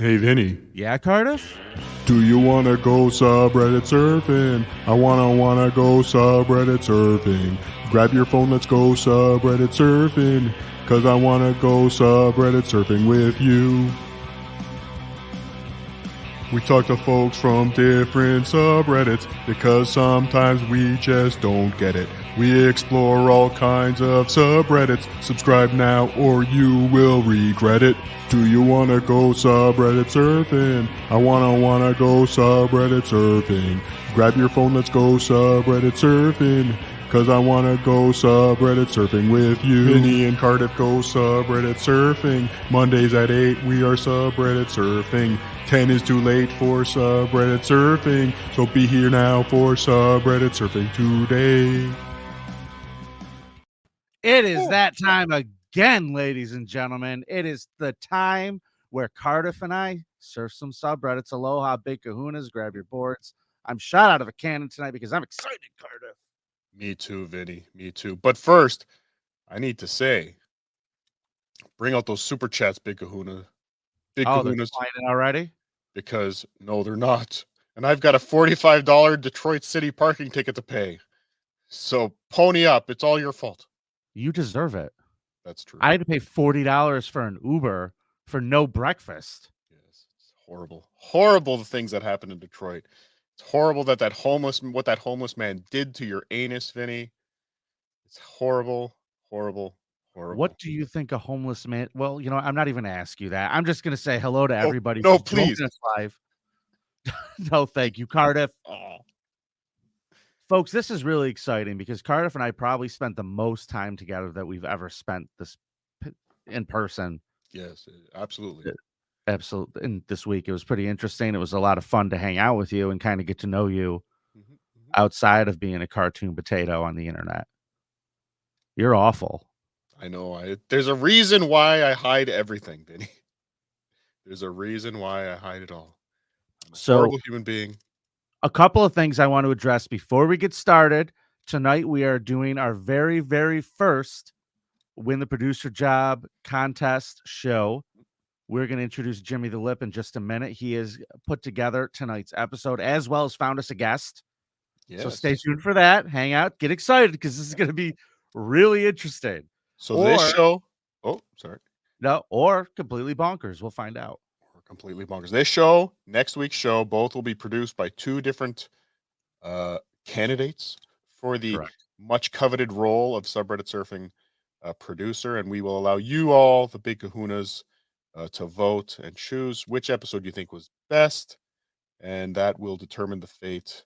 Hey, Vinny. Yeah, Cardiff? Do you want to go subreddit surfing? I wanna go subreddit surfing. Grab your phone, let's go subreddit surfing. Cause I wanna go subreddit surfing with you. We talk to folks from different subreddits because sometimes we just don't get it. We explore all kinds of subreddits. Subscribe now or you will regret it. Do you want to go subreddit surfing? I wanna go subreddit surfing. Grab your phone, let's go subreddit surfing. Cause I wanna go subreddit surfing with you. Vinny and Cardiff go subreddit surfing. Mondays at 8 we are subreddit surfing. 10 is too late for subreddit surfing. So be here now for subreddit surfing today. It is that time again, ladies and gentlemen. It is the time where Cardiff and I surf some subreddits. Aloha, big kahunas, grab your boards. I'm shot out of a cannon tonight because I'm excited, Cardiff. Me too, Vinny. Me too. But first, I need to say, bring out those super chats, Big Kahuna. Big they're Kahunas. flying already? Because, no, they're not. And I've got a $45 Detroit City parking ticket to pay. So pony up. It's all your fault. You deserve it. That's true. I had to pay $40 for an Uber for no breakfast. Yes, it's horrible. Horrible the things that happen in Detroit. It's horrible that what that homeless man did to your anus, Vinny. It's horrible, horrible, horrible. What do you think a homeless man? Well, you know, I'm not even going to ask you that. I'm just going to say hello to everybody. No, who's please. joining us live. No, thank you, Cardiff. Oh. Folks, this is really exciting because Cardiff and I probably spent the most time together that we've ever spent this in person. Yes, absolutely. Absolutely. And this week, it was pretty interesting. It was a lot of fun to hang out with you and kind of get to know you outside of being a cartoon potato on the internet. You're awful. I know. There's a reason why I hide everything, Benny. There's a reason why I hide it all. I'm a horrible human being. A couple of things I want to address before we get started. Tonight, we are doing our very, very first Win the Producer Job contest show. We're going to introduce Jimmy the Lip in just a minute. He has put together tonight's episode as well as found us a guest. Yes. So stay tuned for that. Hang out. Get excited because this is going to be really interesting. So this show... Oh, sorry. No, or completely bonkers. We'll find out. Or completely bonkers. This show, next week's show, both will be produced by two different candidates for the much coveted role of Subreddit Surfing producer. And we will allow you all, the big kahunas, to vote and choose which episode you think was best. And that will determine the fate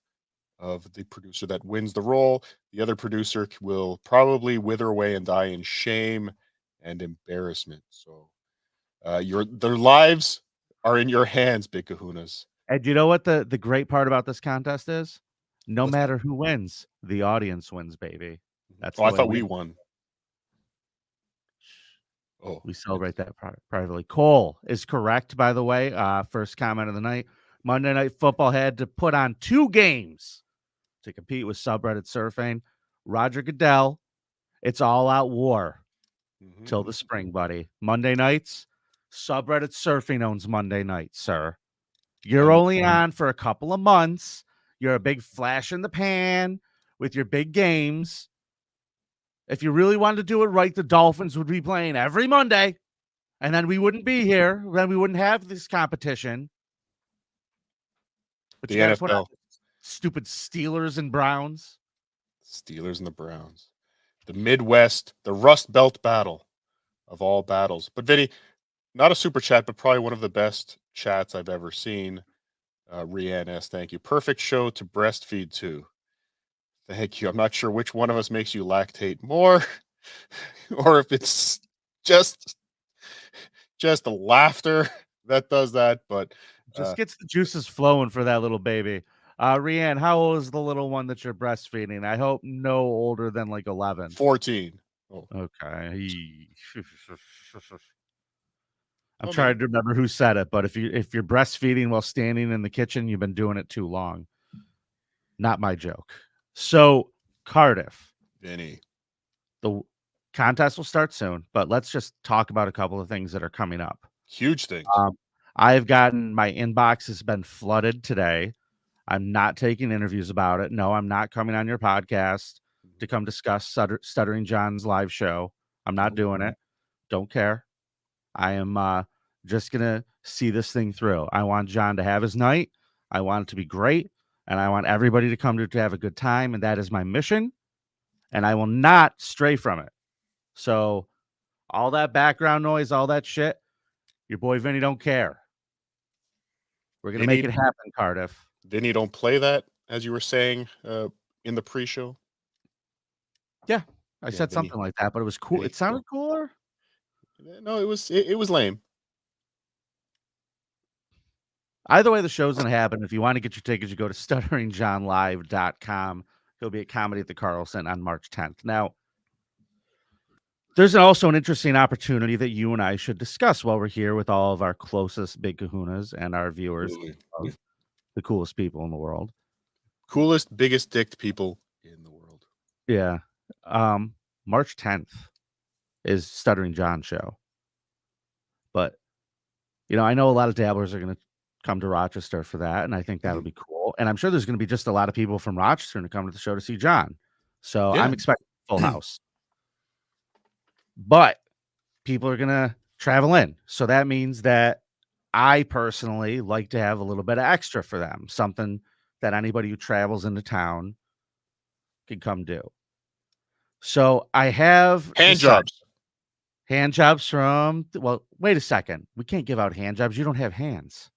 of the producer that wins the role. The other producer will probably wither away and die in shame and embarrassment. So their lives are in your hands, big kahunas. And you know what the great part about this contest is? No matter who wins, the audience wins, baby. That's I thought we won. Oh, we celebrate that privately. Cole is correct, by the way. First comment of the night. Monday Night Football had to put on 2 games to compete with Subreddit Surfing. Roger Goodell, it's all out war till the spring, buddy. Monday nights, Subreddit Surfing owns Monday nights, sir. You're only on for a couple of months. You're a big flash in the pan with your big games. If you really wanted to do it right, the Dolphins would be playing every Monday, and then we wouldn't be here. Then we wouldn't have this competition. But the NFL. Stupid Steelers and Browns. Steelers and the Browns. The Midwest, the Rust Belt battle of all battles. But Vinny, not a super chat, but probably one of the best chats I've ever seen. Rianne S., thank you. Perfect show to breastfeed to. Thank you. I'm not sure which one of us makes you lactate more, or if it's just the laughter that does that, but just gets the juices flowing for that little baby. Rianne, how old is the little one that you're breastfeeding? I hope no older than like 11. 14. Oh. Okay. I'm trying to remember who said it, but if you're breastfeeding while standing in the kitchen, you've been doing it too long. Not my joke. So, Cardiff. Vinny. The contest will start soon, but let's just talk about a couple of things that are coming up. Huge things. I've gotten my inbox has been flooded today. I'm not taking interviews about it. No, I'm not coming on your podcast to come discuss Stuttering John's live show. I'm not doing it. Don't care. I am just going to see this thing through. I want John to have his night. I want it to be great. And I want everybody to come to have a good time. And that is my mission. And I will not stray from it. So all that background noise, all that shit, your boy Vinny don't care. We're going to make it happen, Cardiff. Vinny don't play that, as you were saying in the pre-show? Yeah, I said Vinny, something like that, but it was cool. It sounded cooler. No, it was lame. Either way, the show's going to happen. If you want to get your tickets, you go to stutteringjohnlive.com. He'll be at Comedy at the Carlson on March 10th. Now, there's also an interesting opportunity that you and I should discuss while we're here with all of our closest big kahunas and our viewers, the coolest people in the world. Coolest, biggest dicked people in the world. Yeah. March 10th is Stuttering John show. But, I know a lot of dabblers are going to come to Rochester for that, and I think that'll be cool. And I'm sure there's going to be just a lot of people from Rochester to come to the show to see John. So I'm expecting a full house. But people are going to travel in. So that means that I personally like to have a little bit of extra for them, something that anybody who travels into town can come do. So I have hand jobs. Hand jobs from, well, wait a second. We can't give out hand jobs. You don't have hands.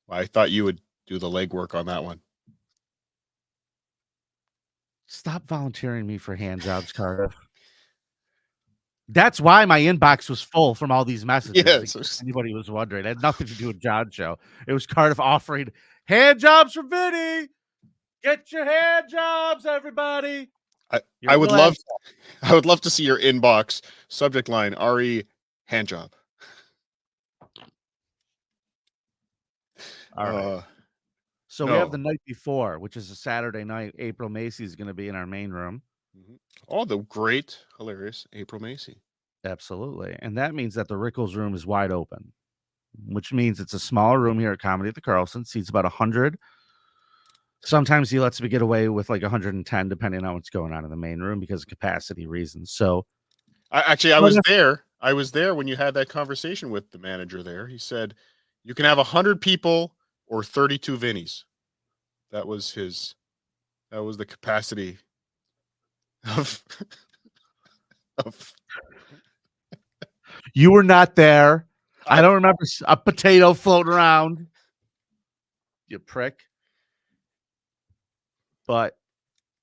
Well, I thought you would do the legwork on that one. Stop volunteering me for hand jobs, Cardiff. That's why my inbox was full from all these messages. Yes. Anybody was wondering. It had nothing to do with John's show. It was Cardiff offering hand jobs for Vinny. Get your hand jobs, everybody. I would love to see your inbox. Subject line, RE hand job. All right. So we have the night before, which is a Saturday night. April Macy is going to be in our main room. Oh, the great, hilarious April Macy. Absolutely. And that means that the Rickles room is wide open, which means it's a smaller room here at Comedy at the Carlson. Seats about 100. Sometimes he lets me get away with like 110, depending on what's going on in the main room because of capacity reasons. So I was there. I was there when you had that conversation with the manager there. He said, you can have 100 people or 32 Vinnies. That was the capacity of You were not there. I don't remember a potato floating around. You prick. But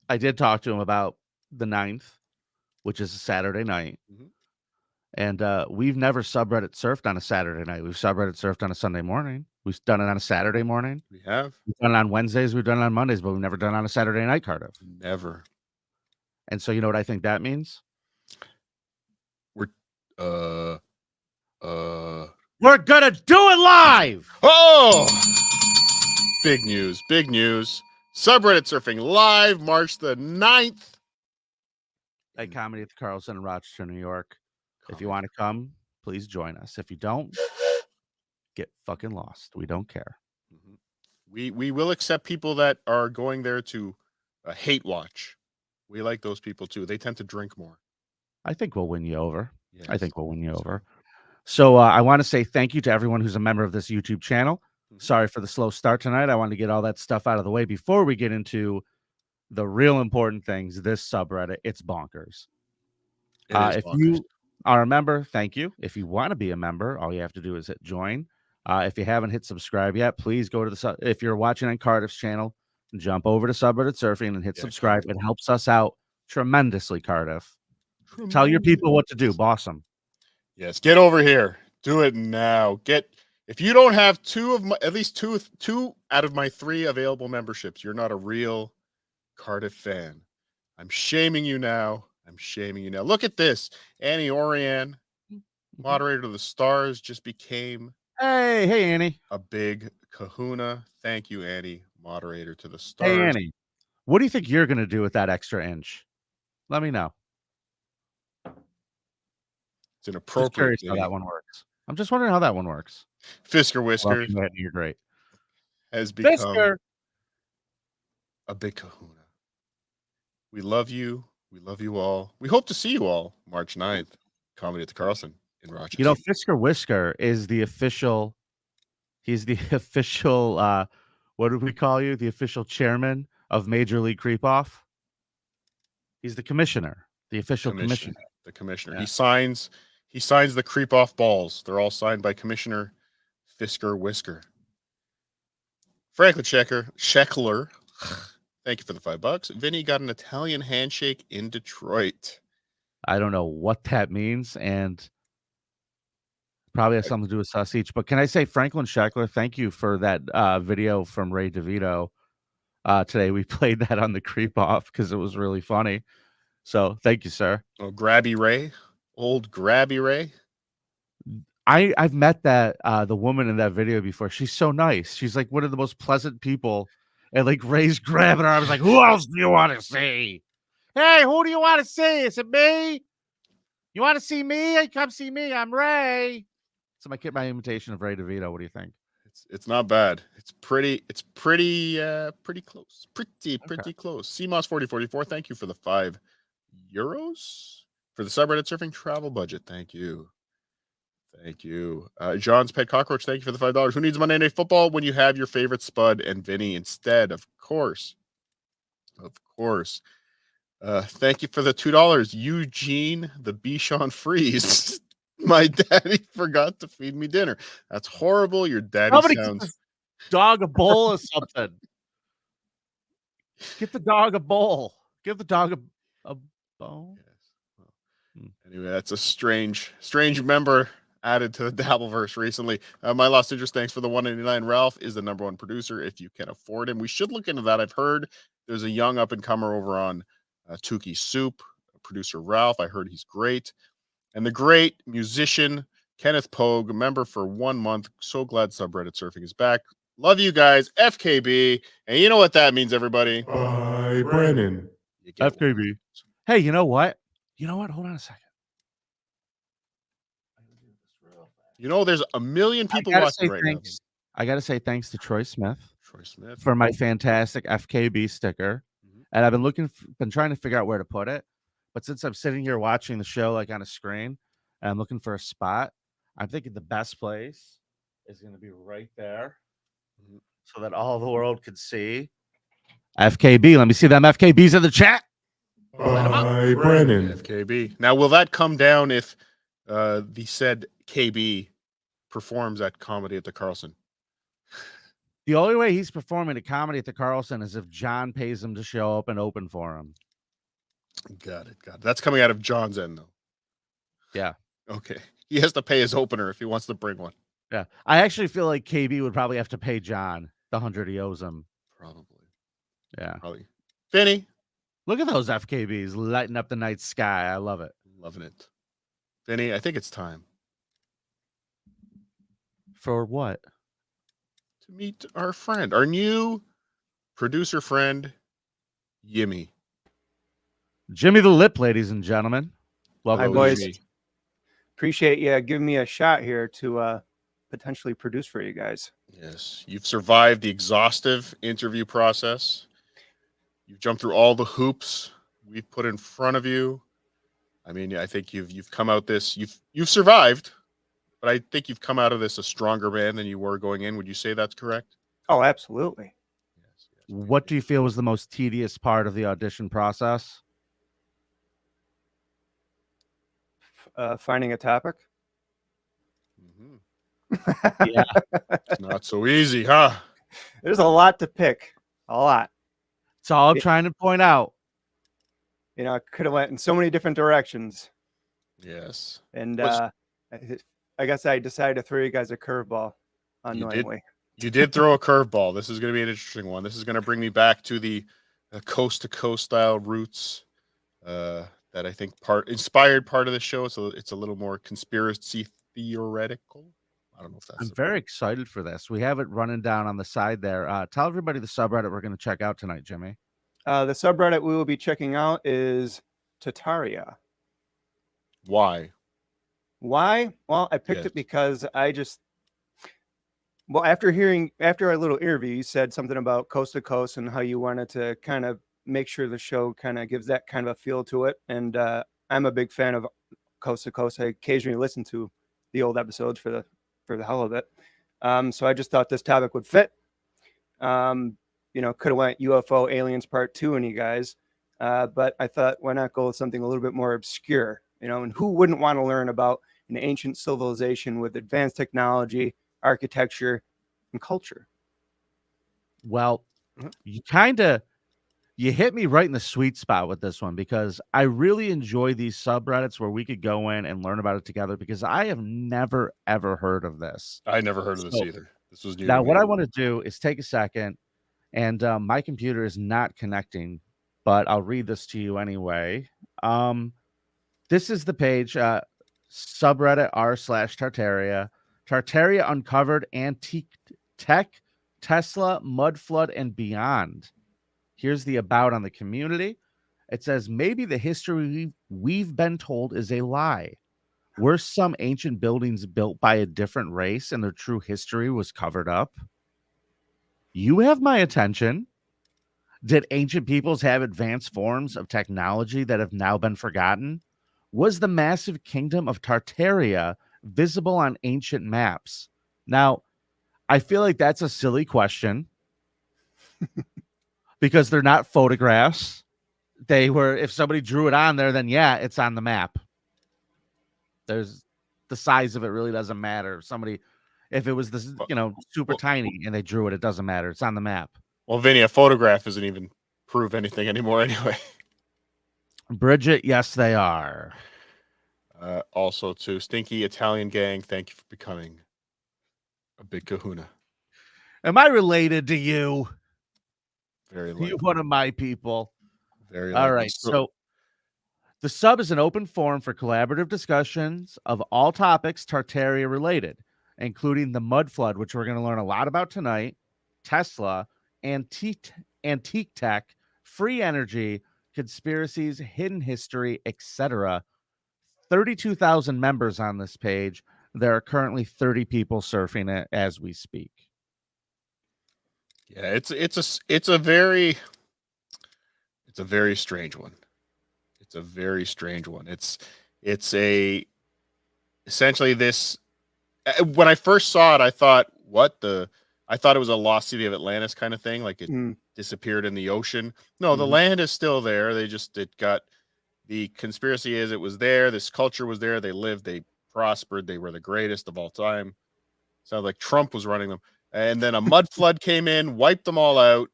I did talk to him about the 9th, which is a Saturday night. And we've never subreddit surfed on a Saturday night. We've subreddit surfed on a Sunday morning. We've done it on a Saturday morning. We have. We've done it on Wednesdays. We've done it on Mondays, but we've never done it on a Saturday night, Cardiff. Never. And so you know what I think that means? We're gonna do it live. Oh, big news. Subreddit Surfing live March the 9th at Comedy at the Carlson in Rochester, New York. If you want to come, please join us. If you don't, get fucking lost. We don't care. We will accept people that are going there to hate watch. We like those people too. They tend to drink more. I think we'll win you over. Yes. I think we'll win you over. So I want to say thank you to everyone who's a member of this YouTube channel. Sorry for the slow start tonight. I wanted to get all that stuff out of the way before we get into the real important things. This subreddit, it's bonkers. If you are a member, thank you. If you want to be a member, all you have to do is hit join. If you haven't hit subscribe yet, please go to if you're watching on Cardiff's channel, jump over to Subreddit Surfing and hit subscribe. It helps us out tremendously, Cardiff. Tell your people what to do. Boss them. Yes, get over here. Do it now. If you don't have at least two out of my 3 available memberships, you're not a real Cardiff fan. I'm shaming you now. Look at this. Annie Orian, moderator of the Stars, just became Hey, Annie. a big kahuna. Thank you, Annie, moderator to the Stars. Hey, Annie. What do you think you're going to do with that extra inch? Let me know. It's inappropriate. How that one works. I'm just wondering how that one works. Fisker Whisker You're great. has become Fisker. a big kahuna. We love you. We love you all. We hope to see you all March 9th, Comedy at the Carlson in Rochester. You know, Fisker Whisker is the official. He's the official. What do we call you? The official chairman of Major League Creep-Off. He's the commissioner, the official commissioner. The commissioner. Yeah. He signs the creep-off balls. They're all signed by Commissioner Fisker Whisker. Franklin Scheckler. Thank you for the $5. Vinny got an Italian handshake in Detroit. I don't know what that means, and probably has something to do with us each. But can I say, Franklin Scheckler, thank you for that video from Ray DeVito today. We played that on the Creep Off because it was really funny. So thank you, sir. Oh, Grabby Ray, old Grabby Ray. I've met the woman in that video before. She's so nice. She's like one of the most pleasant people. And like Ray's grabbing her. I was like, who else do you want to see? Hey, who do you want to see? Is it me? You want to see me? Come see me. I'm Ray. So my imitation of Ray DeVito. What do you think? It's not bad. It's pretty close. Pretty close. CMOS 4044. Thank you for the €5 for the subreddit surfing travel budget. Thank you. Thank you. John's Pet Cockroach, thank you for the $5. Who needs Monday Night Football when you have your favorite Spud and Vinny instead? Of course. Of course. Thank you for the $2. Eugene the Bichon Freeze. My daddy forgot to feed me dinner. That's horrible. Your daddy sounds... dog a bowl or something. Get the dog a bowl. Give the dog a bowl. Yes. Well, anyway, that's a strange member added to the Dabbleverse recently. My lost interest, thanks for the $1.99. Ralph is the #1 producer if you can afford him. We should look into that. I've heard there's a young up-and-comer over on Tukey Soup, producer Ralph. I heard he's great. And the great musician Kenneth Pogue, member for 1 month. So glad Subreddit Surfing is back. Love you guys, FKB. And you know what that means, everybody. Bye, Brennan. FKB. Hey, you know what? Hold on a second. You know, there's a million people watching right now. I got to say thanks to Troy Smith for my fantastic FKB sticker. And I've been trying to figure out where to put it. But since I'm sitting here watching the show like on a screen and I'm looking for a spot, I'm thinking the best place is going to be right there so that all the world could see FKB. Let me see them FKBs in the chat. Bye, Brennan. FKB. Now, will that come down if the said KB performs at Comedy at the Carlson? The only way he's performing at Comedy at the Carlson is if John pays him to show up and open for him. Got it. That's coming out of John's end, though. Yeah. Okay. He has to pay his opener if he wants to bring one. Yeah. I actually feel like KB would probably have to pay John the 100 he owes him. Probably. Yeah. Probably. Vinny. Look at those FKBs lighting up the night sky. I love it. Loving it. Vinny, I think it's time. For what? To meet our friend, our new producer friend, Yimmy. Jimmy the Lip, ladies and gentlemen. Hi, boys. Appreciate you giving me a shot here to potentially produce for you guys. Yes, you've survived the exhaustive interview process. You've jumped through all the hoops we've put in front of you. I mean, I think you've come out this. You've survived, but I think you've come out of this a stronger man than you were going in. Would you say that's correct? Oh, absolutely. Yes. What do you feel was the most tedious part of the audition process? Finding a topic. Yeah. It's not so easy, huh? There's a lot to pick. A lot. It's all I'm trying to point out. You know, I could have went in so many different directions. Yes. And I guess I decided to throw you guys a curveball unknowingly. You did throw a curveball. This is going to be an interesting one. This is going to bring me back to the coast-to-coast style roots that I think inspired part of the show. So it's a little more conspiracy theoretical. I don't know if that's... I'm very excited for this. We have it running down on the side there. Tell everybody the subreddit we're going to check out tonight, Jimmy. The subreddit we will be checking out is Tartaria. Why? Why? Well, I picked it because after our little interview, you said something about Coast to Coast and how you wanted to kind of make sure the show kind of gives that kind of a feel to it. And I'm a big fan of Coast to Coast. I occasionally listen to the old episodes for the hell of it. So I just thought this topic would fit. Could have went UFO aliens part 2 on you guys. But I thought, why not go with something a little bit more obscure, and who wouldn't want to learn about an ancient civilization with advanced technology, architecture, and culture? Well, you hit me right in the sweet spot with this one, because I really enjoy these subreddits where we could go in and learn about it together, because I have never, ever heard of this. I never heard of this either. This was new. Now, what I want to do is take a second, and my computer is not connecting, but I'll read this to you anyway. This is the page, subreddit r/Tartaria. Tartaria uncovered antique tech, Tesla, mud flood, and beyond. Here's the about on the community. It says, maybe the history we've been told is a lie. Were some ancient buildings built by a different race and their true history was covered up? You have my attention. Did ancient peoples have advanced forms of technology that have now been forgotten? Was the massive kingdom of Tartaria visible on ancient maps? Now, I feel like that's a silly question because they're not photographs. They were, if somebody drew it on there, then yeah, it's on the map. There's the size of it really doesn't matter. If it was this, super tiny and they drew it, it doesn't matter. It's on the map. Well, Vinny, a photograph doesn't even prove anything anymore anyway. Bridget, yes, they are. Also, to Stinky Italian Gang, thank you for becoming a big kahuna. Am I related to you? Very likely. You're one of my people. Very likely. All right. So the sub is an open forum for collaborative discussions of all topics Tartaria related, including the mud flood, which we're going to learn a lot about tonight, Tesla, antique tech, free energy, conspiracies, hidden history, etc. 32,000 members on this page. There are currently 30 people surfing it as we speak. Yeah, it's a very strange one. It's a very strange one. It's essentially this. When I first saw it, I thought, I thought it was a lost city of Atlantis kind of thing, like it disappeared in the ocean. No, the land is still there. It got, the conspiracy is it was there. This culture was there. They lived, they prospered. They were the greatest of all time. Sounds like Trump was running them. And then a mud flood came in, wiped them all out.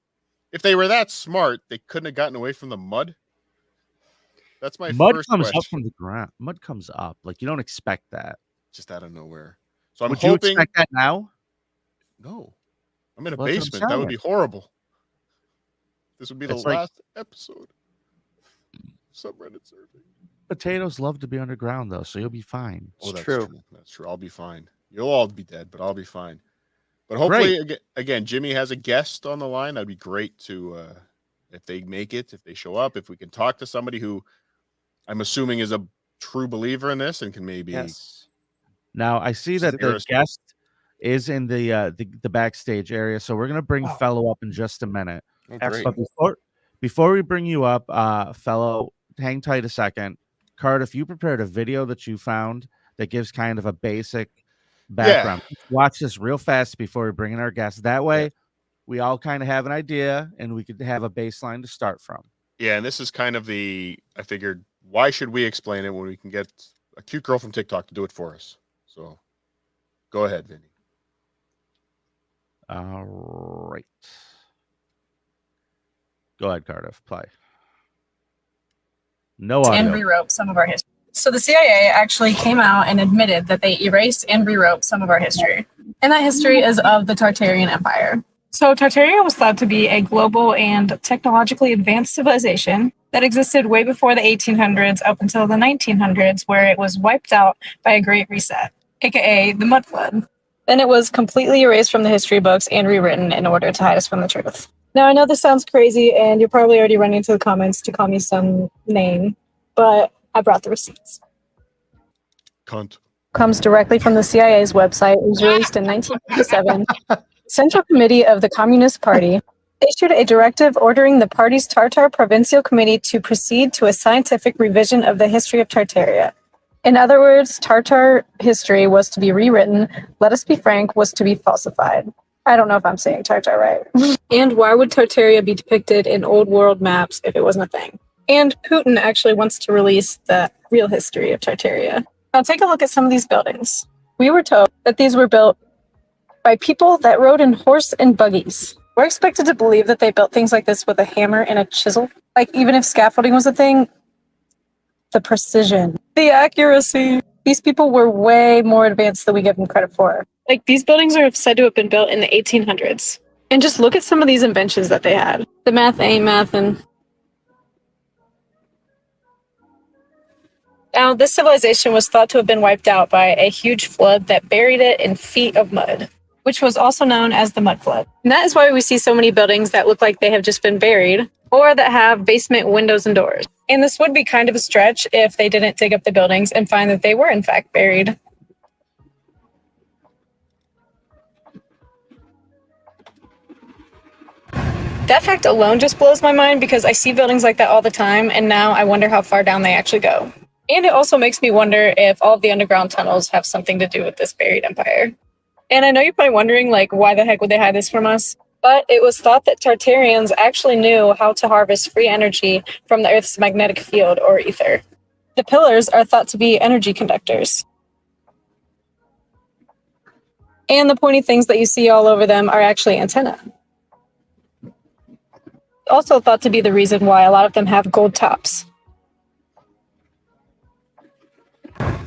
If they were that smart, they couldn't have gotten away from the mud. That's my mud first comes question. Up from the ground. Mud comes up. Like, you don't expect that. Just out of nowhere. So I'm Would hoping. you expect that now? No. I'm in a basement. That would be horrible. This would be the last episode. Subreddit surfing. Potatoes love to be underground, though, so you'll be fine. Oh, that's true. That's true. I'll be fine. You'll all be dead, but I'll be fine. But hopefully, again, Jimmy has a guest on the line. That'd be great to, if they make it, if they show up, if we can talk to somebody who I'm assuming is a true believer in this and can maybe. Yes. Now I see that the guest is in the backstage area, so we're gonna bring Fellow up in just a minute. Oh, but before we bring you up, Fellow, hang tight a second. Cardiff, you prepared a video that you found that gives kind of a basic background. Yeah. Watch this real fast before we bring in our guests. That way, we all kind of have an idea and we could have a baseline to start from. Yeah, and this is kind of I figured, why should we explain it when we can get a cute girl from TikTok to do it for us? So go ahead, Vinny. All right. Go ahead, Cardiff. Play. No audio. And rewrote some of our history. So the CIA actually came out and admitted that they erased and rewrote some of our history. And that history is of the Tartarian Empire. So Tartaria was thought to be a global and technologically advanced civilization that existed way before the 1800s up until the 1900s, where it was wiped out by a Great Reset, aka the Mud Flood. Then it was completely erased from the history books and rewritten in order to hide us from the truth. Now, I know this sounds crazy, and you're probably already running to the comments to call me some name, but I brought the receipts. Cunt. comes directly from the CIA's website. It was released in 1957. Central Committee of the Communist Party issued a directive ordering the party's Tartar Provincial Committee to proceed to a scientific revision of the history of Tartaria. In other words, Tartar history was to be rewritten. Let us be frank, was to be falsified. I don't know if I'm saying Tartar right. And why would Tartaria be depicted in old world maps if it wasn't a thing? And Putin actually wants to release the real history of Tartaria. Now take a look at some of these buildings. We were told that these were built by people that rode in horse and buggies. We're expected to believe that they built things like this with a hammer and a chisel. Like, even if scaffolding was a thing, the precision, the accuracy. These people were way more advanced than we give them credit for. Like, these buildings are said to have been built in the 1800s. And just look at some of these inventions that they had. The math ain't mathin'. Now, this civilization was thought to have been wiped out by a huge flood that buried it in feet of mud, which was also known as the mud flood. And that is why we see so many buildings that look like they have just been buried, or that have basement windows and doors. And this would be kind of a stretch if they didn't dig up the buildings and find that they were in fact buried. That fact alone just blows my mind because I see buildings like that all the time, and now I wonder how far down they actually go. And it also makes me wonder if all of the underground tunnels have something to do with this buried empire. And I know you're probably wondering, like, why the heck would they hide this from us? But it was thought that Tartarians actually knew how to harvest free energy from the Earth's magnetic field, or ether. The pillars are thought to be energy conductors. And the pointy things that you see all over them are actually antennae. Also thought to be the reason why a lot of them have gold tops.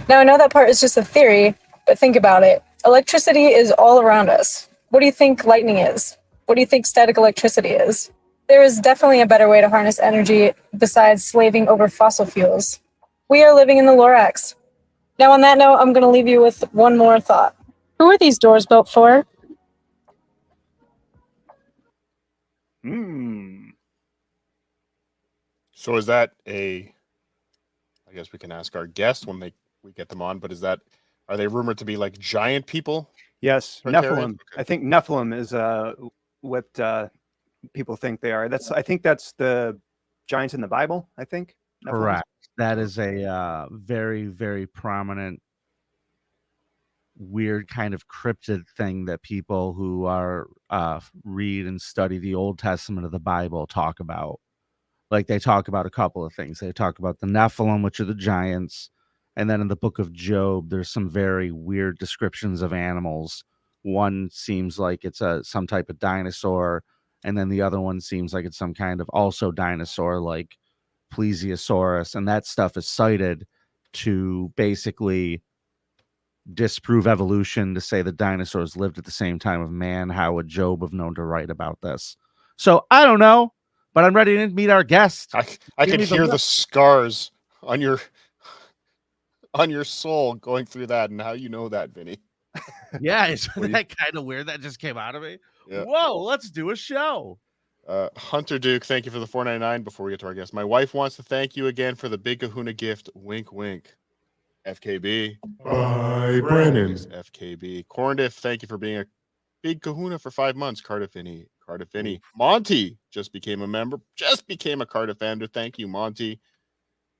Now, I know that part is just a theory, but think about it. Electricity is all around us. What do you think lightning is? What do you think static electricity is? There is definitely a better way to harness energy besides slaving over fossil fuels. We are living in the Lorax. Now, on that note, I'm going to leave you with one more thought. Who are these doors built for? So is that I guess we can ask our guests when we get them on, but are they rumored to be like giant people? Yes, Tartarians? Nephilim. Okay. I think Nephilim is what people think they are. I think that's the giants in the Bible, I think. Nephilims. Correct. That is a very, very prominent, weird kind of cryptid thing that people who are read and study the Old Testament of the Bible talk about. Like, they talk about a couple of things. They talk about the Nephilim, which are the giants. And then in the book of Job, there's some very weird descriptions of animals. One seems like it's some type of dinosaur. And then the other one seems like it's some kind of also dinosaur, like plesiosaurus. And that stuff is cited to basically disprove evolution, to say that dinosaurs lived at the same time of man. How would Job have known to write about this? So I don't know. But I'm ready to meet our guest. I can hear the scars on your soul going through that, and how you know that, Vinny. Yeah, isn't that kind of weird? That just came out of me. Yeah. Whoa, let's do a show. Hunter Duke, thank you for the $4.99. Before we get to our guest, my wife wants to thank you again for the Big Kahuna gift. Wink, wink. FKB. Bye, Brandon. FKB. Corndiff, thank you for being a Big Kahuna for 5 months. Cardiff Vinny. Monty just became a member, just became a Cardiff founder. Thank you, Monty.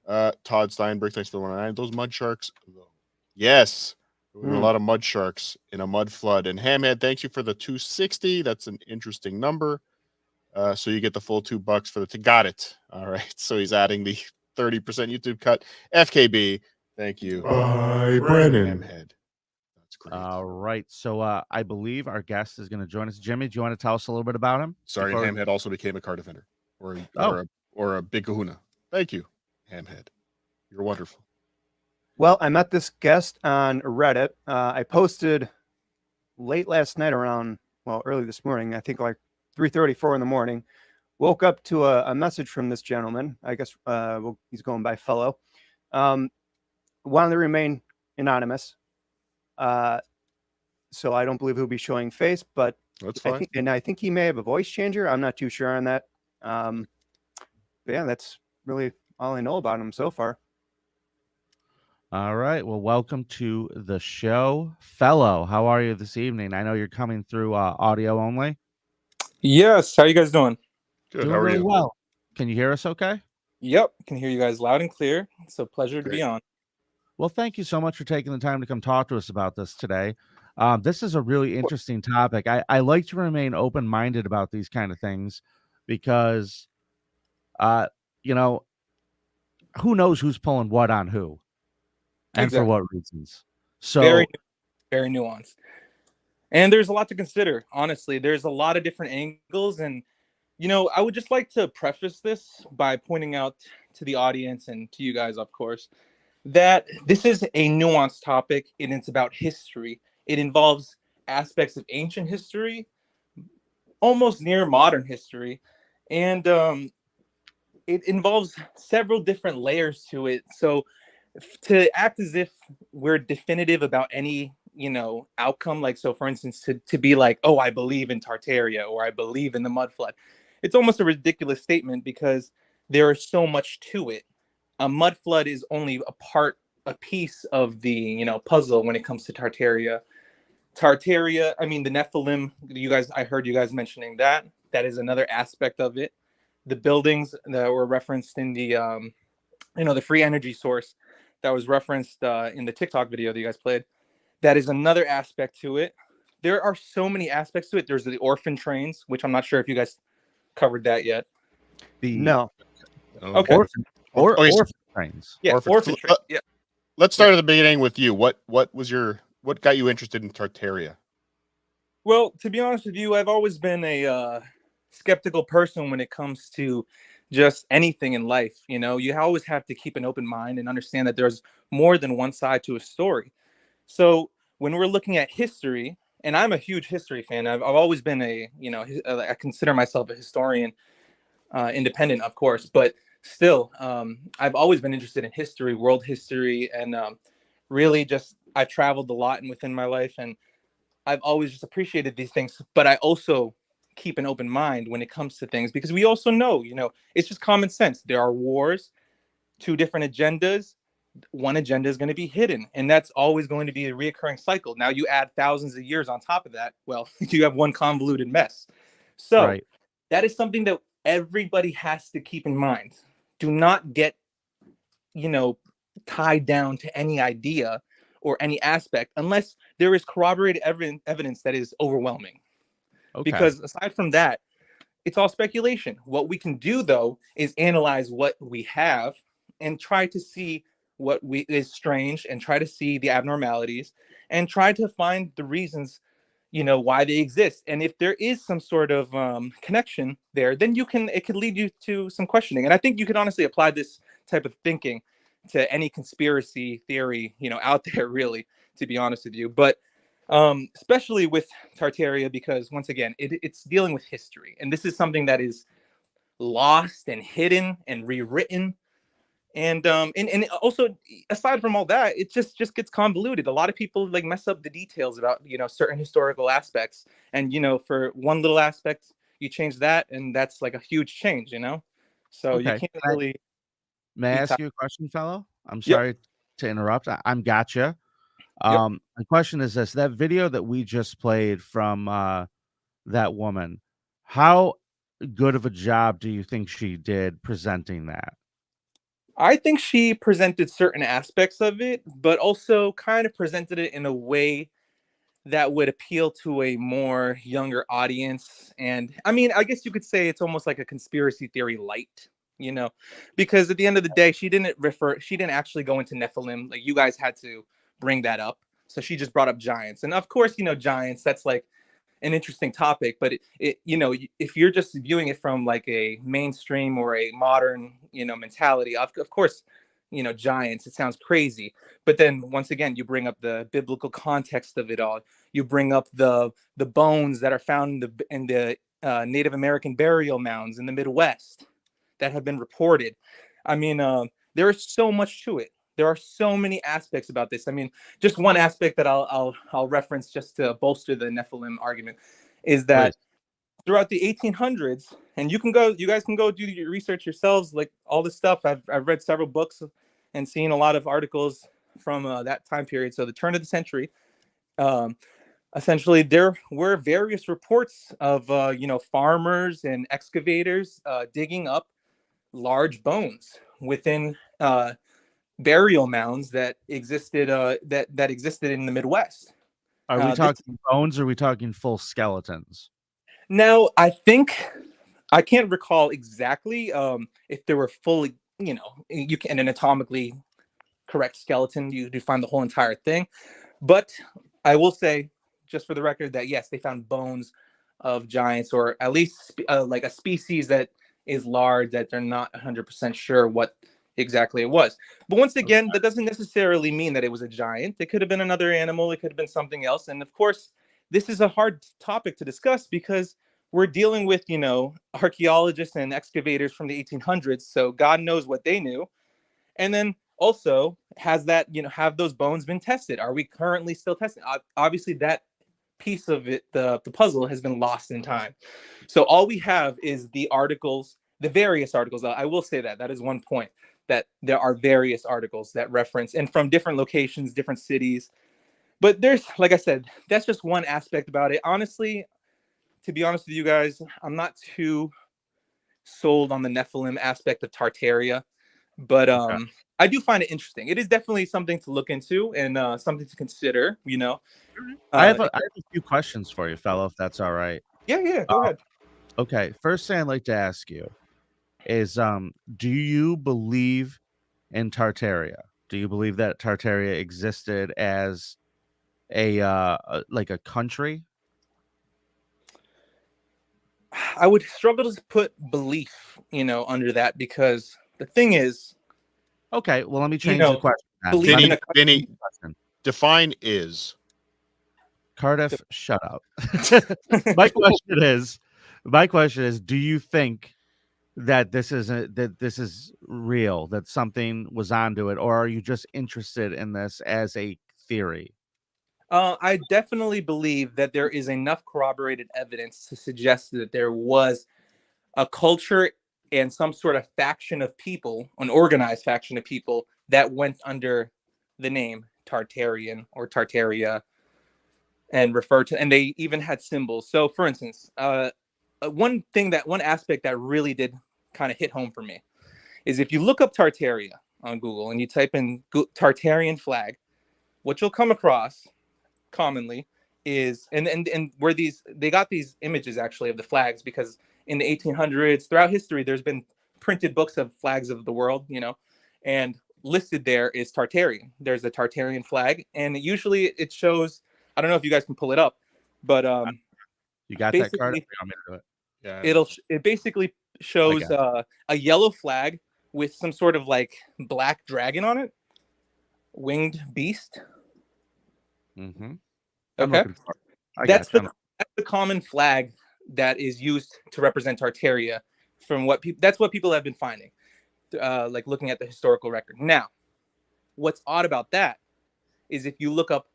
Todd Steinberg, thanks for the 109. Those mud sharks. Yes. A lot of mud sharks in a mud flood. And Hamhead, thanks you for the 260. That's an interesting number. So you get the full $2 for got it. All right. So he's adding the 30% YouTube cut. FKB, thank you. Bye, Brandon. Hamhead. Great. All right. So I believe our guest is going to join us. Jimmy, do you want to tell us a little bit about him? Sorry, Hamhead also became a card defender or a Big Kahuna. Thank you, Hamhead. You're wonderful. Well, I met this guest on Reddit. I posted late last night early this morning, I think like 3:34 in the morning. Woke up to a message from this gentleman. I guess he's going by fellow. Wanted to remain anonymous. So I don't believe he'll be showing face, but that's fine. I think he may have a voice changer. I'm not too sure on that. But yeah, that's really all I know about him so far. All right. Well, welcome to the show, fellow. How are you this evening? I know you're coming through audio only. Yes. How you guys doing? Good. Doing How are really you? well. Can you hear us okay? Yep. Can hear you guys loud and clear. It's a pleasure to be Great. on. Well, thank you so much for taking the time to come talk to us about this today. This is a really interesting topic. I like to remain open-minded about these kind of things because, uh, you know, who knows who's pulling what on who and for Exactly. what reasons. Very, So, very nuanced. And there's a lot to consider. Honestly, there's a lot of different angles. And, I would just like to preface this by pointing out to the audience and to you guys, of course, that this is a nuanced topic and it's about history. It involves aspects of ancient history, almost near modern history. And it involves several different layers to it. So to act as if we're definitive about any outcome, like, so for instance, to be like, oh, I believe in Tartaria or I believe in the mud flood, it's almost a ridiculous statement because there is so much to it. A mud flood is only a piece of the puzzle when it comes to Tartaria. I mean, the Nephilim, I heard you guys mentioning that is another aspect of it. The buildings that were referenced in the free energy source that was referenced in the TikTok video that you guys played, that is another aspect to it. There are so many aspects to it. There's the orphan trains, which I'm not sure if you guys covered that yet. No. Okay. orphan trains. Yeah, orphan trains. Yeah. Let's start at the beginning with you. What got you interested in Tartaria? Well, to be honest with you, I've always been a skeptical person when it comes to just anything in life. You always have to keep an open mind and understand that there's more than one side to a story. So when we're looking at history, and I'm a huge history fan, I've always been I consider myself a historian, independent, of course, but still, I've always been interested in history, world history, and really just I've traveled a lot within my life, and I've always just appreciated these things. But I also keep an open mind when it comes to things because we also know, it's just common sense. There are wars, two different agendas. One agenda is going to be hidden, and that's always going to be a reoccurring cycle. Now you add thousands of years on top of that, well, you have one convoluted mess. So Right. that is something that everybody has to keep in mind. Do not get tied down to any idea or any aspect unless there is corroborated evidence that is overwhelming. Okay. Because aside from that, it's all speculation. What we can do, though, is analyze what we have and try to see what is strange and try to see the abnormalities and try to find the reasons, why they exist. And if there is some sort of connection there, then it could lead you to some questioning. And I think you could honestly apply this type of thinking to any conspiracy theory, out there, really, to be honest with you. But especially with Tartaria, because once again, it's dealing with history, and this is something that is lost and hidden and rewritten, and also, aside from all that, it just gets convoluted. A lot of people like mess up the details about certain historical aspects, and for one little aspect you change that, and that's like a huge change. So you Okay. can't really. May I be ask you a question, fellow? I'm Yep. sorry to interrupt. I'm gotcha. Yep. The question is this: that video that we just played from that woman, how good of a job do you think she did presenting that? I think she presented certain aspects of it, but also kind of presented it in a way that would appeal to a more younger audience. And I mean, I guess you could say it's almost like a conspiracy theory light, because at the end of the day, she didn't actually go into Nephilim. Like, you guys had to bring that up. So she just brought up giants. And of course, giants, that's like an interesting topic, but if you're just viewing it from like a mainstream or a modern, mentality, of course, giants, it sounds crazy. But then once again, you bring up the biblical context of it all. You bring up the bones that are found in the Native American burial mounds in the Midwest that have been reported. I mean, there is so much to it. There are so many aspects about this. I mean, just one aspect that I'll reference just to bolster the Nephilim argument is that throughout the 1800s, and you guys can go do your research yourselves, like all this stuff. I've read several books and seen a lot of articles from that time period, so the turn of the century, essentially there were various reports of farmers and excavators digging up large bones within burial mounds that existed that existed in the Midwest. Are we This, talking bones or are we talking full skeletons? now, I think I can't recall exactly if there were fully, you can an anatomically correct skeleton, you find the whole entire thing. But I will say, just for the record, that yes, they found bones of giants, or at least like a species that is large that they're not 100% sure what exactly it was. But once again, that doesn't necessarily mean that it was a giant. It could have been another animal. It could have been something else. And of course, this is a hard topic to discuss because we're dealing with, archaeologists and excavators from the 1800s. So God knows what they knew. And then also, has that, have those bones been tested? Are we currently still testing? Obviously, that piece of it, the puzzle, has been lost in time. So all we have is the articles, the various articles. I will say that is one point, that there are various articles that reference, and from different locations, different cities. But there's, like I said, that's just one aspect about it. Honestly, to be honest with you guys, I'm not too sold on the Nephilim aspect of Tartaria, but I do find it interesting. It is definitely something to look into and something to consider. I have a few questions for you, fellow, if that's all right. Yeah, go ahead. Okay, first thing I'd like to ask you is, do you believe in Tartaria? Do you believe that Tartaria existed as like a country? I would struggle to put belief, under that, because the thing is, okay, well, let me change the question. Believe Vinny, define is. Cardiff, shut up. My question is, do you think that this is real, that something was onto it, or are you just interested in this as a theory? I definitely believe that there is enough corroborated evidence to suggest that there was a culture and some sort of faction of people, an organized faction of people, that went under the name Tartarian or Tartaria, and referred to, and they even had symbols. So, for instance, one aspect that really did kind of hit home for me is if you look up Tartaria on Google and you type in Tartarian flag, what you'll come across commonly is, and where they got these images actually of the flags, because in the 1800s, throughout history, there's been printed books of flags of the world, and listed there is Tartarian. There's a Tartarian flag, and usually it shows, I don't know if you guys can pull it up, but you got that card? Yeah. It basically shows a yellow flag with some sort of like black dragon on it, winged beast. Mm-hmm. Okay, that's the common flag that is used to represent Tartaria. That's what people have been finding, like looking at the historical record. Now, what's odd about that is if you look up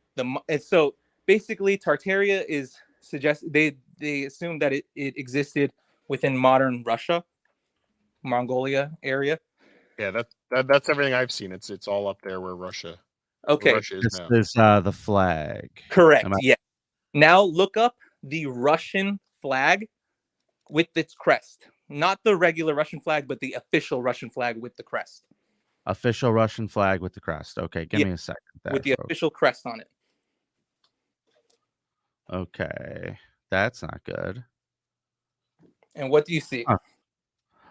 so basically Tartaria is they assume that it existed within modern Russia, Mongolia area. Yeah, that's everything I've seen. It's all up there where Russia. Okay, where Russia is now. This is the flag. Correct. Yeah. Now look up the Russian flag with its crest, not the regular Russian flag, but the official Russian flag with the crest. Official Russian flag with the crest. Okay, give me a second. With the official crest on it. Okay, that's not good. And what do you see?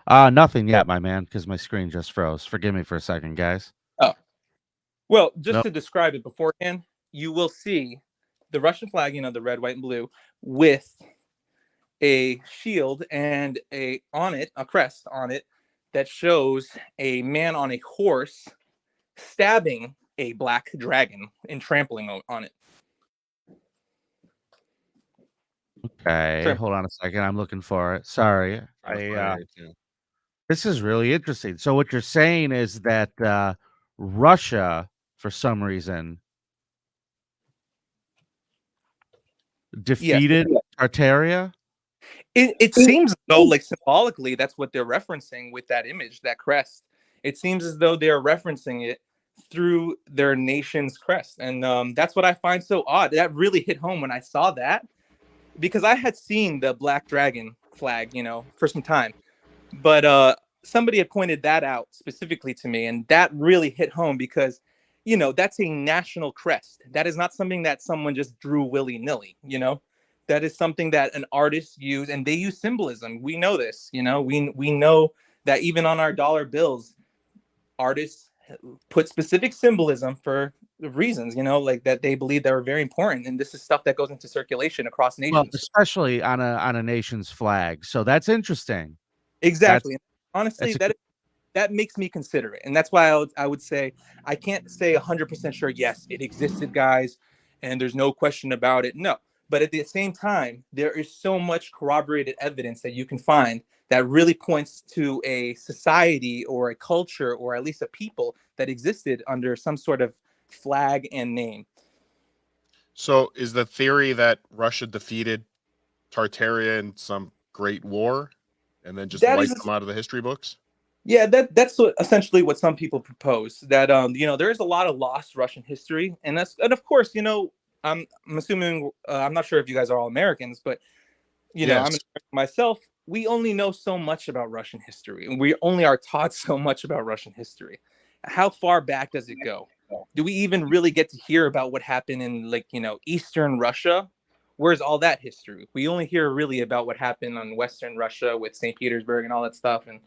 Nothing yet, my man, because my screen just froze. Forgive me for a second, guys. Oh, well, just to describe it beforehand, you will see the Russian flag, the red, white, and blue, with a shield and a crest on it that shows a man on a horse stabbing a black dragon and trampling on it. Okay, hold on a second. I'm looking for it. Sorry. This is really interesting. So what you're saying is that Russia, for some reason, defeated Tartaria? It seems though, like symbolically, that's what they're referencing with that image, that crest. It seems as though they're referencing it through their nation's crest. And that's what I find so odd. That really hit home when I saw that, because I had seen the Black Dragon flag, for some time. But somebody had pointed that out specifically to me, and that really hit home because, that's a national crest. That is not something that someone just drew willy-nilly, That is something that an artist used, and they use symbolism. We know this, we know that even on our dollar bills, artists put specific symbolism for reasons, like that they believe that are very important. And this is stuff that goes into circulation across nations. Well, especially on a nation's flag. So that's interesting. Exactly. Honestly, that makes me consider it. And that's why I would say I can't say 100% sure, yes, it existed, guys, and there's no question about it. No. But at the same time, there is so much corroborated evidence that you can find that really points to a society or a culture or at least a people that existed under some sort of flag and name. So is the theory that Russia defeated Tartaria in some great war and then just wiped them out of the history books? Yeah, that's essentially what some people propose. That there is a lot of lost Russian history, and of course, I'm assuming I'm not sure if you guys are all Americans, but yes. I'm American myself. We only know so much about Russian history, and we only are taught so much about Russian history. How far back does it go? Do we even really get to hear about what happened in Eastern Russia? Where's all that history? We only hear really about what happened on Western Russia with St. Petersburg and all that stuff. And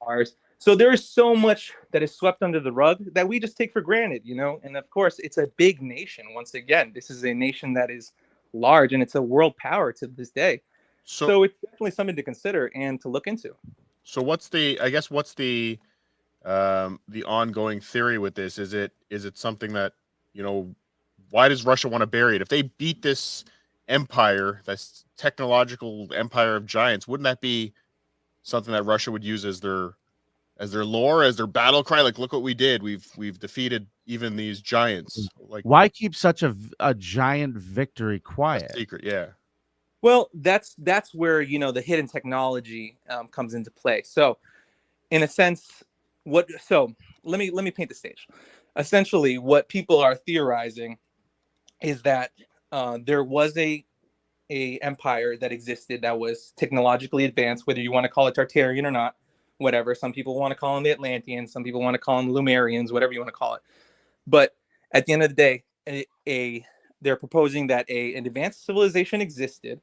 ours. So there is so much that is swept under the rug that we just take for granted, And of course, it's a big nation. Once again, this is a nation that is large, and it's a world power to this day. So it's definitely something to consider and to look into. So what's the ongoing theory with this? Is it something that, why does Russia want to bury it? If they beat this empire, this technological empire of giants, wouldn't that be something that Russia would use as their lore, as their battle cry? Like, look what we did. We've defeated even these giants. Like, why keep such a giant victory quiet? Secret, yeah. Well, that's where the hidden technology comes into play. So, in a sense, let me paint the stage. Essentially, what people are theorizing is that there was a empire that existed that was technologically advanced, whether you want to call it Tartarian or not, whatever. Some people want to call them the Atlanteans, some people want to call them Lumerians, whatever you want to call it. But at the end of the day, they're proposing that an advanced civilization existed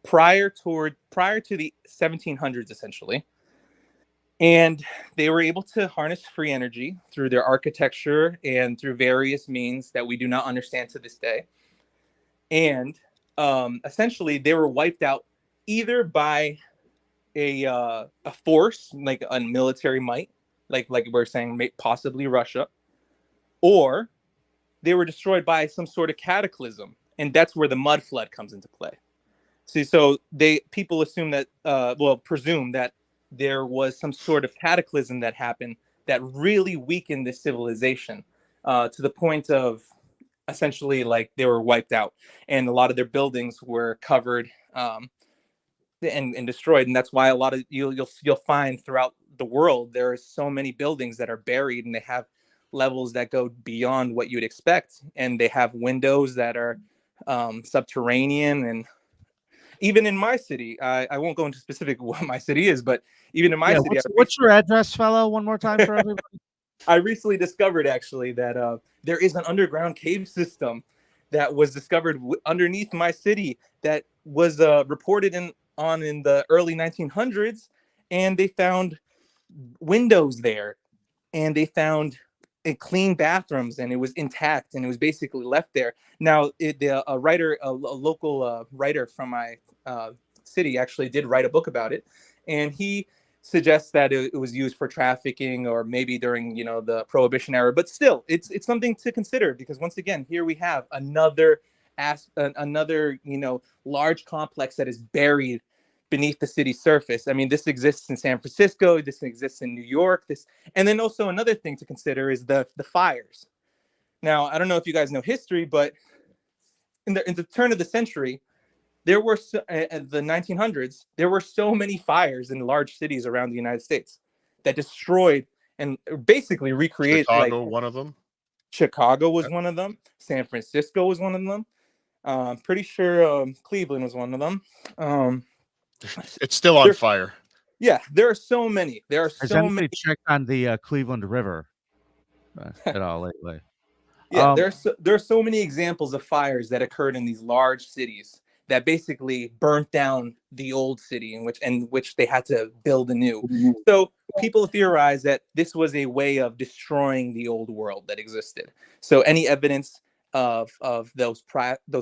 prior to the 1700s, essentially. And they were able to harness free energy through their architecture and through various means that we do not understand to this day. And essentially, they were wiped out either by a force, like a military might, like we're saying, possibly Russia, or they were destroyed by some sort of cataclysm, and that's where the mud flood comes into play. See, so people assume that, presume that there was some sort of cataclysm that happened that really weakened this civilization to the point of essentially like they were wiped out, and a lot of their buildings were covered and destroyed. And that's why a lot of you'll find throughout the world there are so many buildings that are buried, and they have levels that go beyond what you'd expect, and they have windows that are subterranean. And even in my city, I won't go into specific what my city is, but even in my city, what's your address, fellow? One more time for everybody. I recently discovered actually that there is an underground cave system that was discovered underneath my city that was reported in the early 1900s, and they found windows there, and they found clean bathrooms, and it was intact, and it was basically left there. Now, a local writer from my city actually did write a book about it, and he suggests that it was used for trafficking or maybe during the Prohibition era. But still, it's something to consider, because once again, here we have another large complex that is buried beneath the city's surface. I mean, this exists in San Francisco, this exists in New York, and then also another thing to consider is the fires. Now, I don't know if you guys know history, but in the turn of the century, there were at the 1900s, there were so many fires in large cities around the United States that destroyed and basically recreate Chicago, one of them. Chicago was one of them. San Francisco was one of them. Pretty sure Cleveland was one of them. It's still on fire. Yeah, there are so many. There are Has so anybody many. checked on the Cleveland River at all lately? Yeah, there are so many examples of fires that occurred in these large cities that basically burnt down the old city in which they had to build anew. So people theorize that this was a way of destroying the old world that existed. So any evidence of those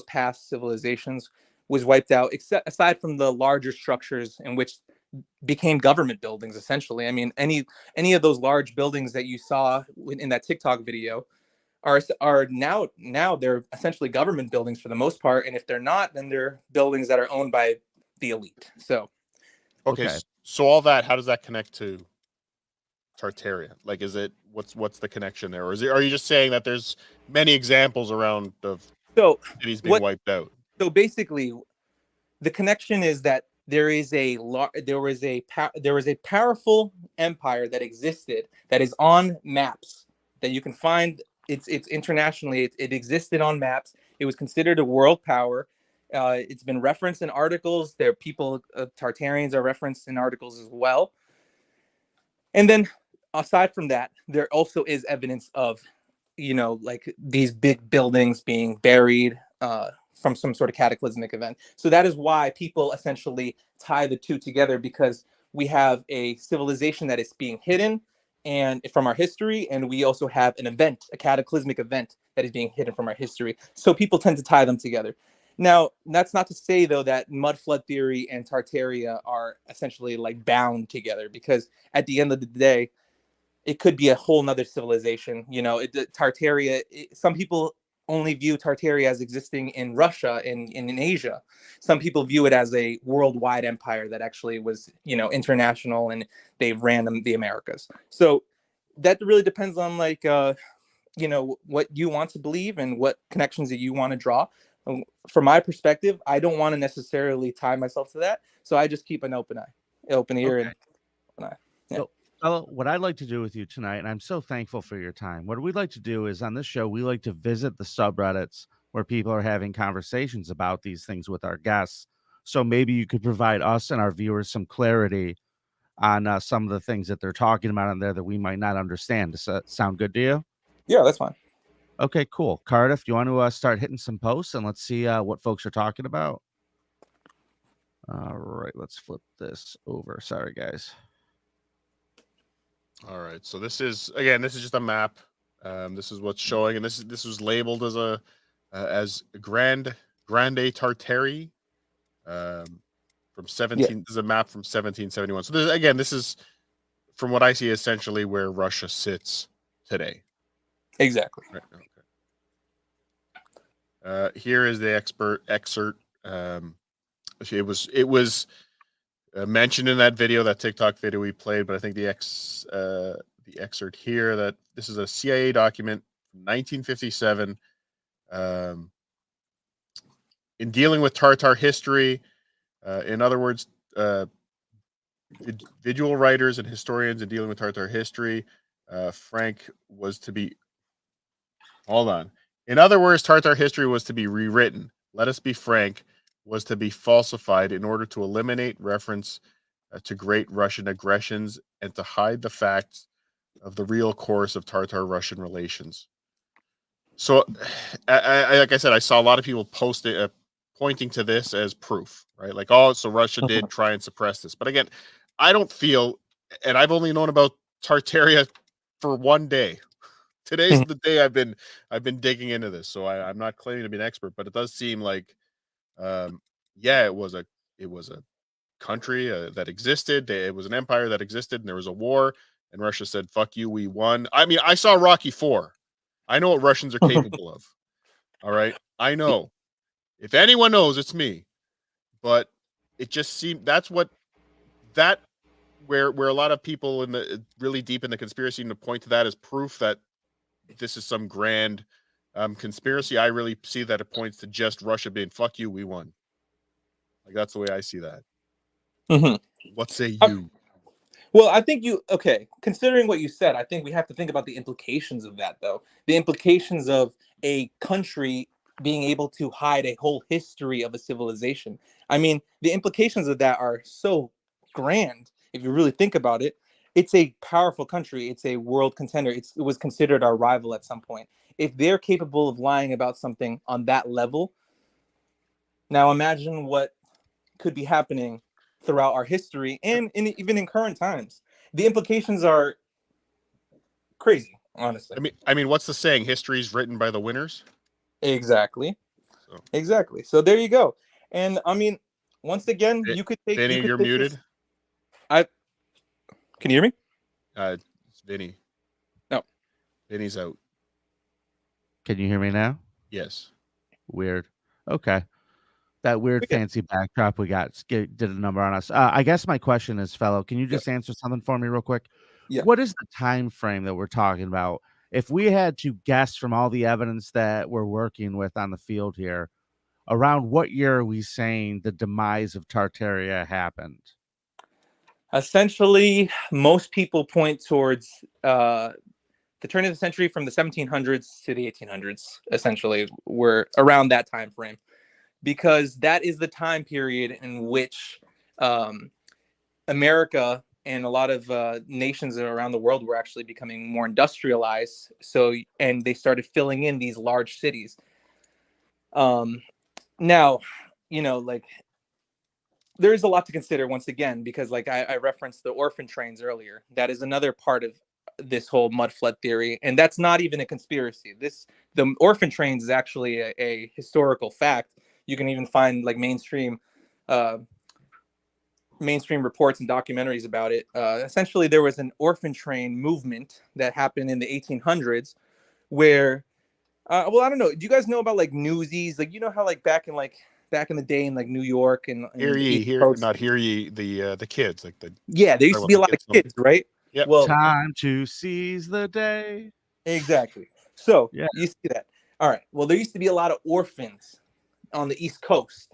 past civilizations was wiped out, except aside from the larger structures in which became government buildings. Essentially, I mean, any of those large buildings that you saw in that TikTok video are now they're essentially government buildings for the most part, and if they're not, then they're buildings that are owned by the elite. So okay. So all that, how does that connect to Tartaria? Like, is it what's the connection there, or are you just saying that there's many examples around of cities being wiped out? So basically, the connection is that there was a powerful empire that existed that is on maps that you can find. It's internationally. It existed on maps. It was considered a world power. It's been referenced in articles. There are people, Tartarians are referenced in articles as well. And then, aside from that, there also is evidence of, like these big buildings being buried from some sort of cataclysmic event. So that is why people essentially tie the two together, because we have a civilization that is being hidden and from our history, and we also have a cataclysmic event that is being hidden from our history. So people tend to tie them together. Now, that's not to say, though, that mud flood theory and Tartaria are essentially like bound together, because at the end of the day, it could be a whole nother civilization. Tartaria, some people only view Tartaria as existing in Russia and in Asia. Some people view it as a worldwide empire that actually was, international, and they ran the Americas. So that really depends on what you want to believe and what connections that you want to draw. From my perspective, I don't want to necessarily tie myself to that. So I just keep an open ear, and open eye. Yeah. Well, what I'd like to do with you tonight, and I'm so thankful for your time, what we'd like to do is on this show, we like to visit the subreddits where people are having conversations about these things with our guests. So maybe you could provide us and our viewers some clarity on some of the things that they're talking about on there that we might not understand. Does that sound good to you? Yeah, that's fine. Okay, cool. Cardiff, do you want to start hitting some posts and let's see what folks are talking about? All right, let's flip this over. Sorry, guys. All right, so this is just a map. This is what's showing, and this was labeled as Grande Tartari from 17. Yeah. This is a map from 1771. So this is from what I see essentially where Russia sits today. Exactly. Right. Okay. Here is the excerpt. It was mentioned in that video, that TikTok video we played, but I think the excerpt here, that this is a CIA document from 1957. In dealing with Tartar history, in other words, visual writers and historians in dealing with Tartar history, Frank was to be. Hold on. In other words, Tartar history was to be rewritten. Let us be frank, was to be falsified in order to eliminate reference to great Russian aggressions and to hide the facts of the real course of Tartar-Russian relations. So, like I said, I saw a lot of people posting, pointing to this as proof, right? Like, oh, so Russia did try and suppress this. But again, I don't feel, and I've only known about Tartaria for one day. Today's the day I've been digging into this, so I'm not claiming to be an expert, but it does seem like, it was a country that existed. It was an empire that existed, and there was a war, and Russia said, "Fuck you, we won." I mean, I saw Rocky IV. I know what Russians are capable of. All right, I know. If anyone knows, it's me. But it just seemed where a lot of people really deep in the conspiracy seem to point to that as proof that this is some grand conspiracy. I really see that it points to just Russia being, "Fuck you, we won." Like, that's the way I see that. Mm-hmm. What say you? Well, I think considering what you said, I think we have to think about the implications of that, though. The implications of a country being able to hide a whole history of a civilization. I mean, the implications of that are so grand if you really think about it. It's a powerful country. It's a world contender. It was considered our rival at some point. If they're capable of lying about something on that level, now imagine what could be happening throughout our history and even in current times. The implications are crazy, honestly. I mean, what's the saying? History's written by the winners. Exactly. Exactly. So there you go. And I mean, once again, you could take. Vinny, you're muted. Can you hear me? It's Vinny. No. Vinny's out. Can you hear me now? Yes. Weird. Okay. That weird fancy backdrop we got did a number on us. I guess my question is, fellow, can you just answer something for me real quick? Yeah. What is the time frame that we're talking about? If we had to guess from all the evidence that we're working with on the field here, around what year are we saying the demise of Tartaria happened? Essentially, most people point towards the turn of the century, from the 1700s to the 1800s. Essentially, we're around that time frame, because that is the time period in which America and a lot of nations around the world were actually becoming more industrialized. And they started filling in these large cities. Now, like, there's a lot to consider once again, because like I referenced the orphan trains earlier. That is another part of this whole mud flood theory, and that's not even a conspiracy. The orphan trains is actually a historical fact. You can even find like mainstream reports and documentaries about it. Essentially, there was an orphan train movement that happened in the 1800s, where, well, I don't know. Do you guys know about like Newsies? Like, how like back in the day in like New York and Hear ye, the kids, like the there used to be a lot of kids, right? Yeah. Well, time to seize the day. Exactly. So you see that. All right. Well, there used to be a lot of orphans on the East Coast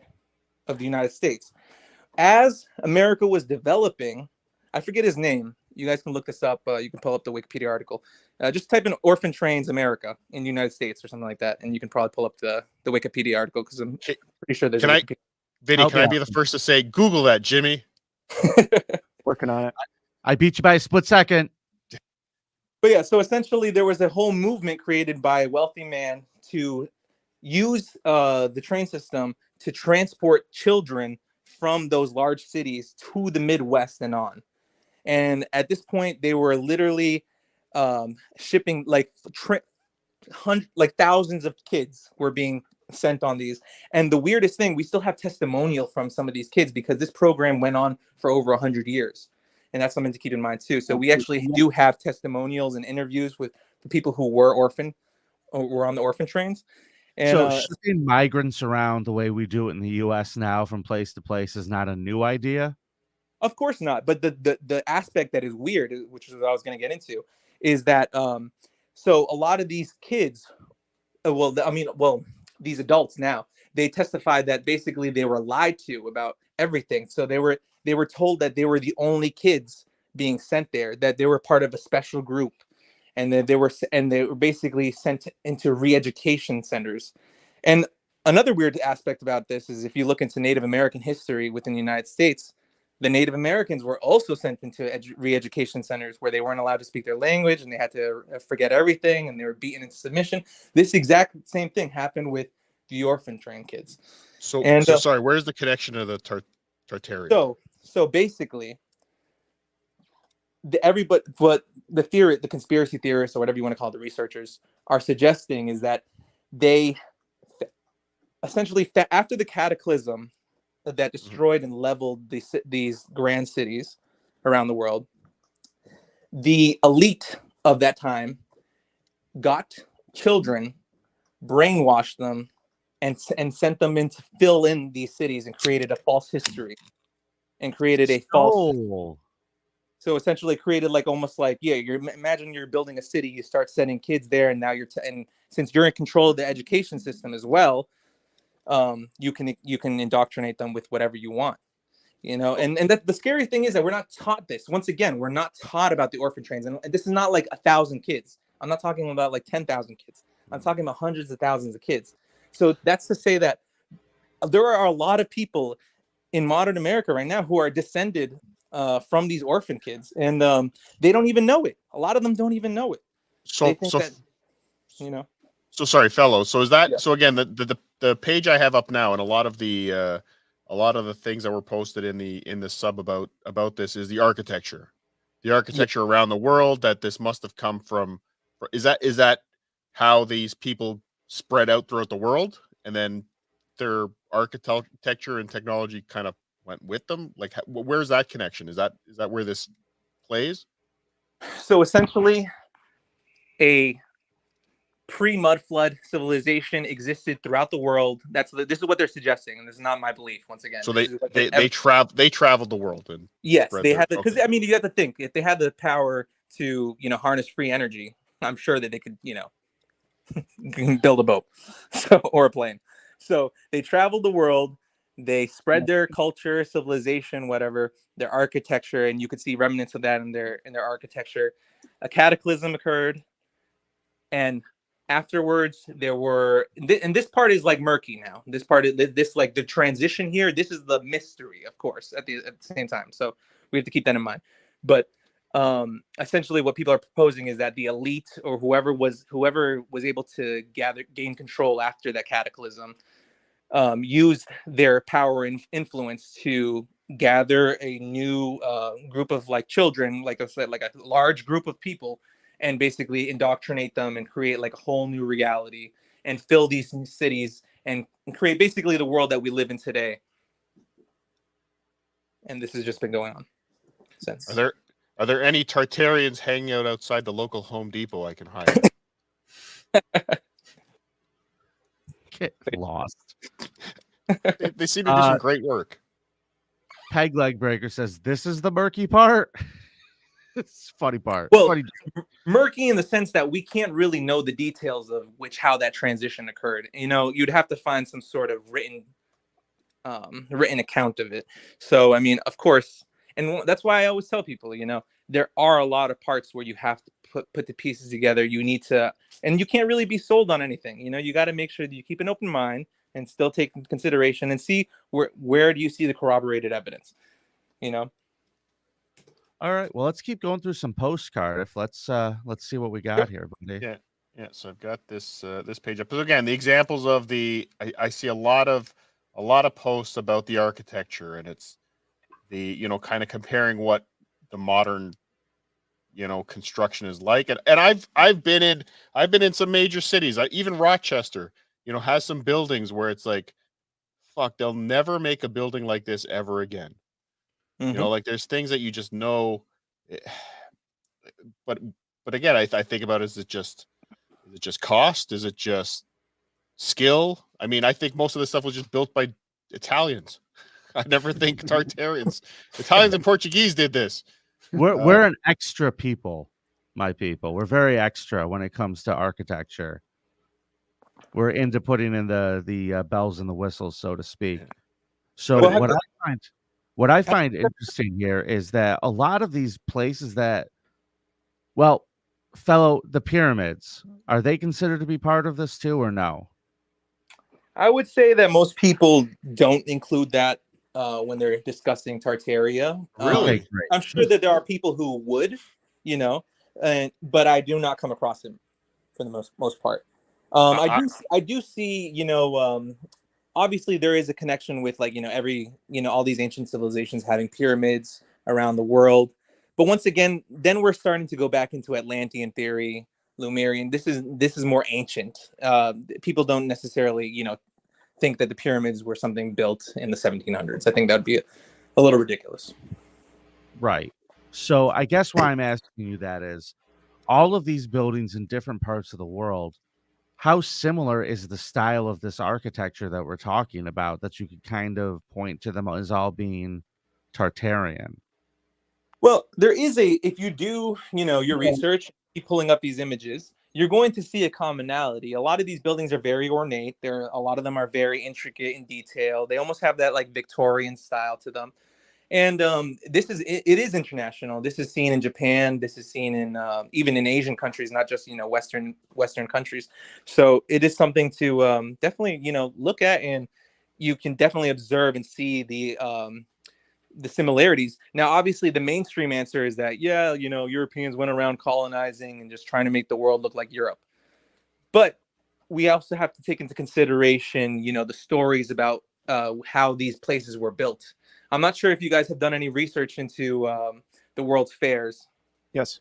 of the United States. As America was developing, I forget his name. You guys can look this up. You can pull up the Wikipedia article. Just type in "orphan trains America" in the United States or something like that, and you can probably pull up the Wikipedia article, because I'm pretty sure there's. Vinny, can I be the first to say, Google that, Jimmy? Working on it. I beat you by a split second. But yeah, so essentially there was a whole movement created by a wealthy man to use the train system to transport children from those large cities to the Midwest and on. And at this point, they were literally shipping like thousands of kids were being sent on these. And the weirdest thing, we still have testimonial from some of these kids, because this program went on for over 100 years. And that's something to keep in mind too. So we actually do have testimonials and interviews with the people who were orphaned or were on the orphan trains. And so shipping migrants around the way we do it in the U.S. now from place to place is not a new idea? Of course not. But the aspect that is weird, which is what I was going to get into, is that so a lot of these kids, these adults now, they testified that basically they were lied to about everything. So they were told that they were the only kids being sent there, that they were part of a special group, and that they were basically sent into re-education centers. And another weird aspect about this is, if you look into Native American history within the United States, the Native Americans were also sent into re-education centers where they weren't allowed to speak their language, and they had to forget everything, and they were beaten into submission. This exact same thing happened with the orphan train kids. So sorry, where's the connection to the Tartaria? So basically, what the conspiracy theorists, or whatever you want to call it, the researchers, are suggesting is that they essentially, after the cataclysm that destroyed and leveled these grand cities around the world, the elite of that time got children, brainwashed them, and sent them in to fill in these cities, and created a false history, and created a false. So essentially created like almost like, imagine you're building a city, you start sending kids there, and now and since you're in control of the education system as well, you can indoctrinate them with whatever you want. You know, and that the scary thing is that we're not taught this. Once again, we're not taught about the orphan trains, and this is not like 1,000 kids. I'm not talking about like 10,000 kids. I'm talking about hundreds of thousands of kids. So that's to say that there are a lot of people in modern America right now who are descended from these orphan kids, and they don't even know it. A lot of them don't even know it. They think that, you know. So sorry, fellow. So is that Yeah. so again? The page I have up now, and a lot of the things that were posted in the sub about this is the architecture around the world, that this must have come from. Is that how these people spread out throughout the world, and then their architecture and technology kind of went with them? Like, where's that connection? Is that where this plays? So essentially, a pre-mud flood civilization existed throughout the world. This is what they're suggesting, and this is not my belief. Once again, so they traveled the world, and yes, they had because I mean, you have to think, if they had the power to harness free energy, I'm sure that they could build a boat or a plane. So they traveled the world. They spread their culture, civilization, whatever, their architecture, and you could see remnants of that in their architecture. A cataclysm occurred, and afterwards there were, and this part is like murky now. This part, this like the transition here, this is the mystery, of course, at the same time. So we have to keep that in mind. But essentially what people are proposing is that the elite, or whoever was able to gain control after that cataclysm, used their power and influence to gather a new group of like children, like I said, like a large group of people, and basically indoctrinate them and create like a whole new reality and fill these new cities and create basically the world that we live in today. And this has just been going on since. Are there any Tartarians hanging out outside the local Home Depot I can hire? Get lost. They seem to do some great work. Peg Leg Breaker says, this is the murky part. It's funny part. Well, funny. Murky in the sense that we can't really know the details of how that transition occurred. You'd have to find some sort of written account of it. So, I mean, of course, and that's why I always tell people, there are a lot of parts where you have to put the pieces together. You need to, and you can't really be sold on anything. You got to make sure that you keep an open mind and still take into consideration and see where do you see the corroborated evidence. All right, well, let's keep going through some postcard. Let's see what we got here, buddy. Yeah. So I've got this page up. But again, the examples of I see a lot of posts about the architecture, and it's the kind of comparing what the modern construction is like. And I've been in some major cities. Even Rochester, has some buildings where it's like, fuck, they'll never make a building like this ever again. Mm-hmm. Like there's things that you just know, but again, I think about, is it just cost? Is it just skill? I mean, I think most of this stuff was just built by Italians. I never think Italians and Portuguese did this. We're an extra people, my people. We're very extra when it comes to architecture. We're into putting in the bells and the whistles, so to speak. So what I find interesting here is that a lot of these places that, well, the pyramids, are they considered to be part of this too, or no? I would say that most people don't include that when they're discussing Tartaria. Really? I'm sure that there are people who would, but I do not come across it for the most part. I do see, obviously there is a connection with all these ancient civilizations having pyramids around the world. But once again, then we're starting to go back into Atlantean theory, Lemurian. This is more ancient. People don't necessarily, think that the pyramids were something built in the 1700s. I think that would be a little ridiculous. Right. So I guess why I'm asking you that is, all of these buildings in different parts of the world, how similar is the style of this architecture that we're talking about, that you could kind of point to them as all being Tartarian? Well, there is if you do, your research, keep pulling up these images, you're going to see a commonality. A lot of these buildings are very ornate. A lot of them are very intricate in detail. They almost have that like Victorian style to them. And it is international. This is seen in Japan. This is seen in even in Asian countries, not just Western countries. So it is something to definitely look at, and you can definitely observe and see the similarities. Now, obviously, the mainstream answer is that Europeans went around colonizing and just trying to make the world look like Europe. But we also have to take into consideration, the stories about how these places were built. I'm not sure if you guys have done any research into the World's Fairs. Yes.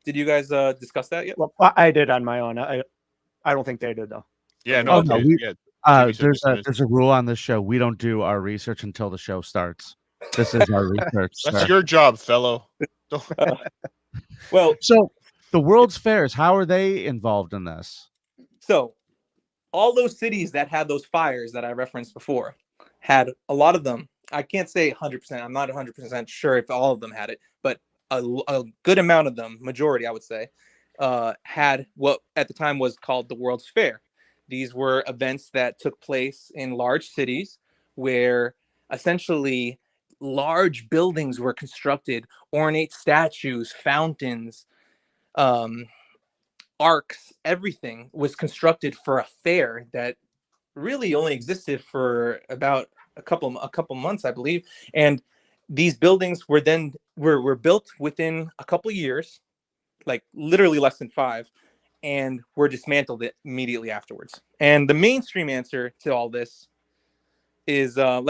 Did you guys discuss that yet? Well, I did on my own. I don't think they did though. Yeah, Oh, no, no, there's a rule on this show. We don't do our research until the show starts. This is our research. That's sir. your job, fellow. Well, so the World's Fairs, how are they involved in this? So all those cities that had those fires that I referenced before had a lot of them. I can't say 100%. I'm not 100% sure if all of them had it, but a good amount of them, majority, I would say, had what at the time was called the World's Fair. These were events that took place in large cities where essentially large buildings were constructed, ornate statues, fountains, arcs, everything was constructed for a fair that really only existed for about a couple months, I believe. And these buildings were then were built within a couple years, like literally less than 5, and were dismantled immediately afterwards. And the mainstream answer to all this is so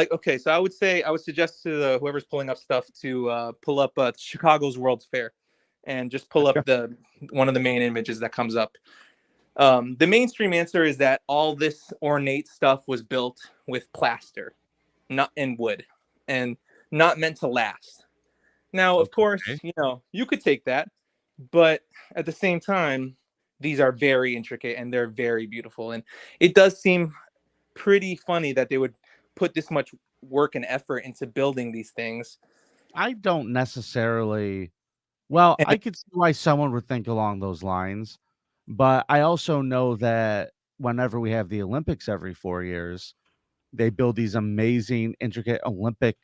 I would suggest to whoever's pulling up stuff to pull up Chicago's World's Fair and just pull up one of the main images that comes up. The mainstream answer is that all this ornate stuff was built with plaster, not in wood, and not meant to last. Now, of course, you could take that, but at the same time, these are very intricate and they're very beautiful. And it does seem pretty funny that they would put this much work and effort into building these things. I don't necessarily. Well, I could see why someone would think along those lines, but I also know that whenever we have the Olympics every 4 years, they build these amazing, intricate Olympic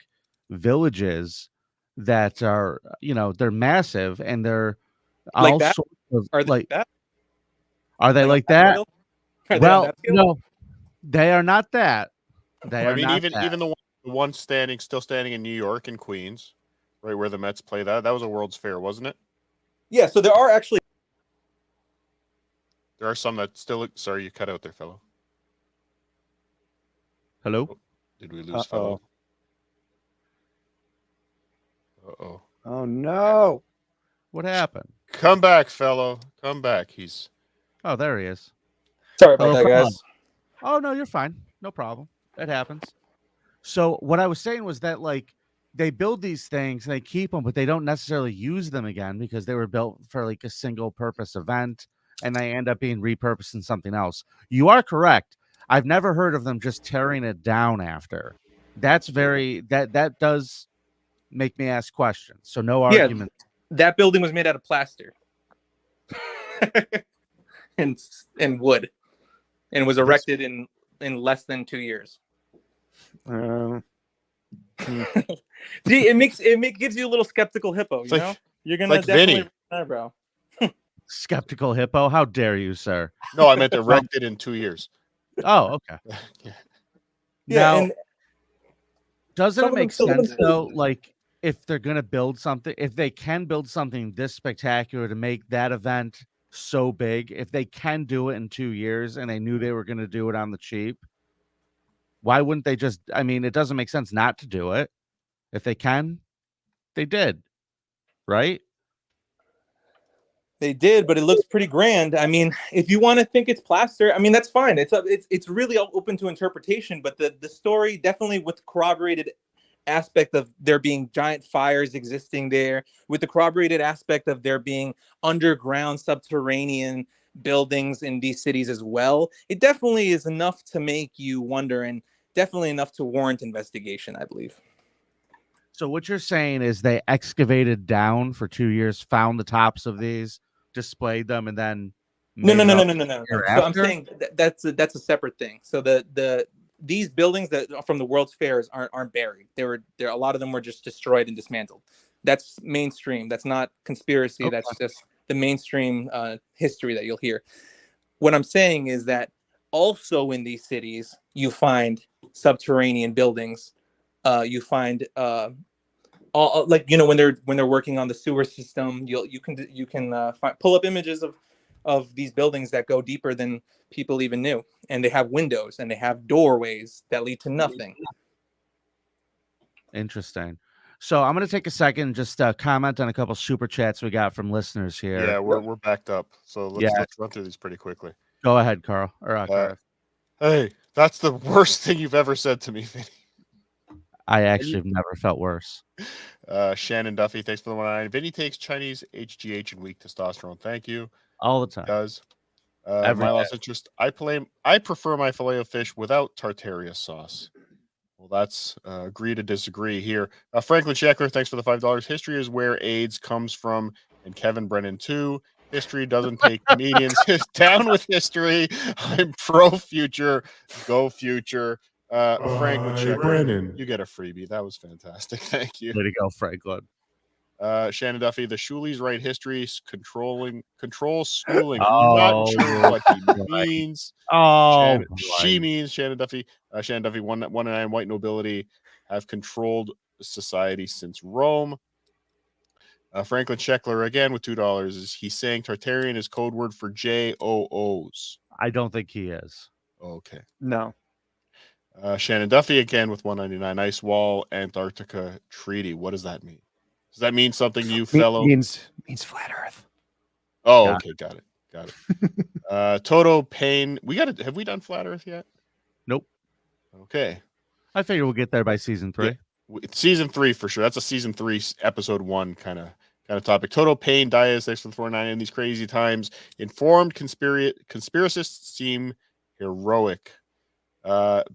villages that are, they're massive and they're like all that? sorts of Are they like that? Are they like that? Well, no, they are not that. I mean, even the one still standing in New York and Queens, right where the Mets play, that was a World's Fair, wasn't it? Yeah, so there are some that still. Sorry, you cut out there, fellow. Hello? Oh, did we lose fellow? Uh-oh. Oh no. What happened? Come back, fellow. Come back. Oh, there he is. Sorry about that, guys. Oh, no, you're fine. No problem. It happens. So what I was saying was that, they build these things and they keep them, but they don't necessarily use them again because they were built for a single purpose event and they end up being repurposed in something else. You are correct. I've never heard of them just tearing it down after. That's that does make me ask questions. So no argument. That building was made out of plaster and wood and was erected in less than 2 years. See, it gives you a little skeptical hippo. You're gonna definitely raise an eyebrow. Skeptical hippo? How dare you, sir? No, I meant erected in 2 years. Oh, okay. Now, doesn't it make sense though? If they're gonna build something, if they can build something this spectacular to make that event so big, if they can do it in 2 years and they knew they were gonna do it on the cheap, why wouldn't they just? I mean, it doesn't make sense not to do it. If they can, they did, right? They did, but it looks pretty grand. I mean, if you want to think it's plaster, I mean, that's fine. It's really open to interpretation. But the story definitely with corroborated aspect of there being giant fires existing there, with the corroborated aspect of there being underground subterranean buildings in these cities as well. It definitely is enough to make you wonder and definitely enough to warrant investigation, I believe. So what you're saying is they excavated down for 2 years, found the tops of these, displayed them, and then no. So I'm saying that's a separate thing. So the these buildings that from the World's Fairs aren't buried. There a lot of them were just destroyed and dismantled. That's mainstream. That's not conspiracy. Okay. That's just the mainstream history that you'll hear. What I'm saying is that also in these cities you find subterranean buildings. You find all, like, you know, when they're working on the sewer system, you can pull up images of these buildings that go deeper than people even knew, and they have windows and they have doorways that lead to nothing. Interesting. So I'm going to take a second and just comment on a couple super chats we got from listeners here. Yeah, we're backed up, so let's run through these pretty quickly. Go ahead, Carl. Or Cardiff. Hey, that's the worst thing you've ever said to me, Vinny. I actually have never felt worse. Shannon Duffy, thanks for the 1-9. Vinny takes Chinese HGH and weak testosterone. Thank you. All the time. Does. Every My day. last interest. I prefer my filet of fish without Tartaria sauce. Well, that's agree to disagree here. Franklin Sheckler, thanks for the $5. History is where AIDS comes from, and Kevin Brennan too. History doesn't take comedians. Down with history. I'm pro future. Go future. Franklin Sheckler, Brennan. you get a freebie. That was fantastic. Thank you. Way to go, Franklin. Shannon Duffy, the Shulies write history, control schooling. I'm Oh, not sure what he boy. means. Oh, She means Shannon Duffy. Shannon Duffy, 1-9 white nobility have controlled society since Rome. Franklin Sheckler again with $2. Is he saying Tartarian is code word for JOOs? I don't think he is. Okay. No. Shannon Duffy again with $1.99. Ice Wall Antarctica Treaty. What does that mean? Does that mean something to you, fellow? Means flat Earth. Oh, Got okay, got it. Toto Payne. Have we done Flat Earth yet? Nope. Okay. I figure we'll get there by season 3. Yeah. It's season 3 for sure. That's a season 3, episode 1 kind of topic. Toto Payne, Dias, thanks for the 4-9. In these crazy times, informed conspiracists seem heroic.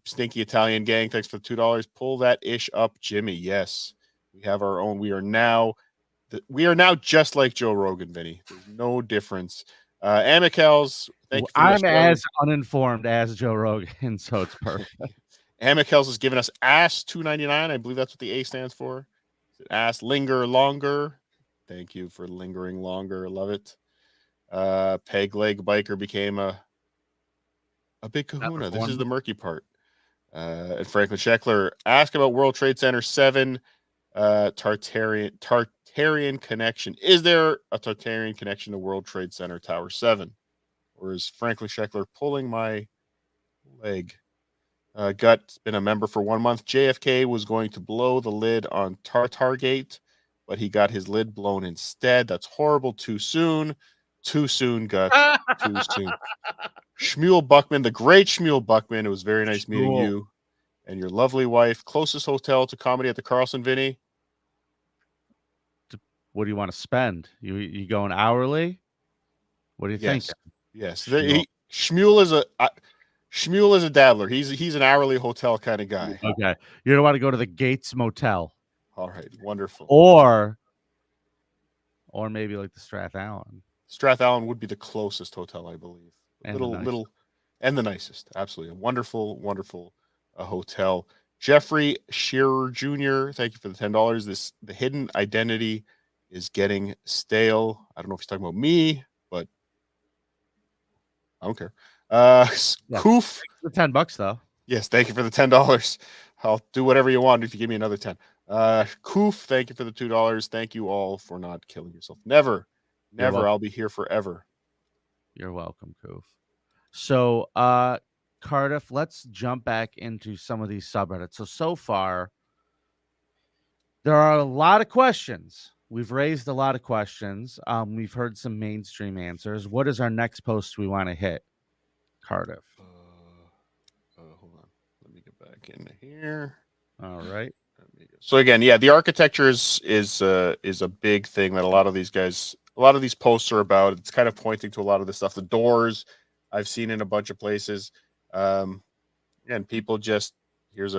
Stinky Italian gang, thanks for the $2. Pull that ish up, Jimmy. Yes, we have our own. We are now just like Joe Rogan, Vinny. There's no difference. Amicals, thank you for I'm as uninformed as Joe Rogan, so it's perfect. Amicals has given us ass $2.99. I believe that's what the A stands for. Ass linger longer. Thank you for lingering longer. Love it. Peg leg biker became a big kahuna. This is the murky part. And Franklin Sheckler, ask about World Trade Center 7 Tartarian connection. Is there a Tartarian connection to World Trade Center Tower 7? Or is Franklin Sheckler pulling my leg? Gut's been a member for 1 month. JFK was going to blow the lid on Tartargate, but he got his lid blown instead. That's horrible. Too soon. Too soon, Gut. Too soon. Shmuel Buckman, the great Shmuel Buckman. It was very nice meeting you and your lovely wife. Closest hotel to comedy at the Carlson, Vinny? What do you want to spend? You going hourly? What do you think? Yes. Shmuel is a dabbler. He's an hourly hotel kind of guy. Okay. You don't want to go to the Gates Motel. All right. Wonderful. Or maybe like the Strathallan. Strathallan would be the closest hotel, I believe. And the nicest. Absolutely. A wonderful, wonderful hotel. Jeffrey Shearer Jr., thank you for the $10. The hidden identity is getting stale. I don't know if he's talking about me, but I don't care. Koof. The $10 though. Yes, thank you for the $10. I'll do whatever you want if you give me another 10. Koof, thank you for the $2. Thank you all for not killing yourself. Never. I'll be here forever. You're welcome, Koof. So, Cardiff, let's jump back into some of these subreddits. So far, there are a lot of questions. We've raised a lot of questions. We've heard some mainstream answers. What is our next post we want to hit, Cardiff? Hold on. Let me get back in here. All right. So again, yeah, the architecture is a big thing that a lot of these posts are about. It's kind of pointing to a lot of the stuff. The doors I've seen in a bunch of places. And people just, here's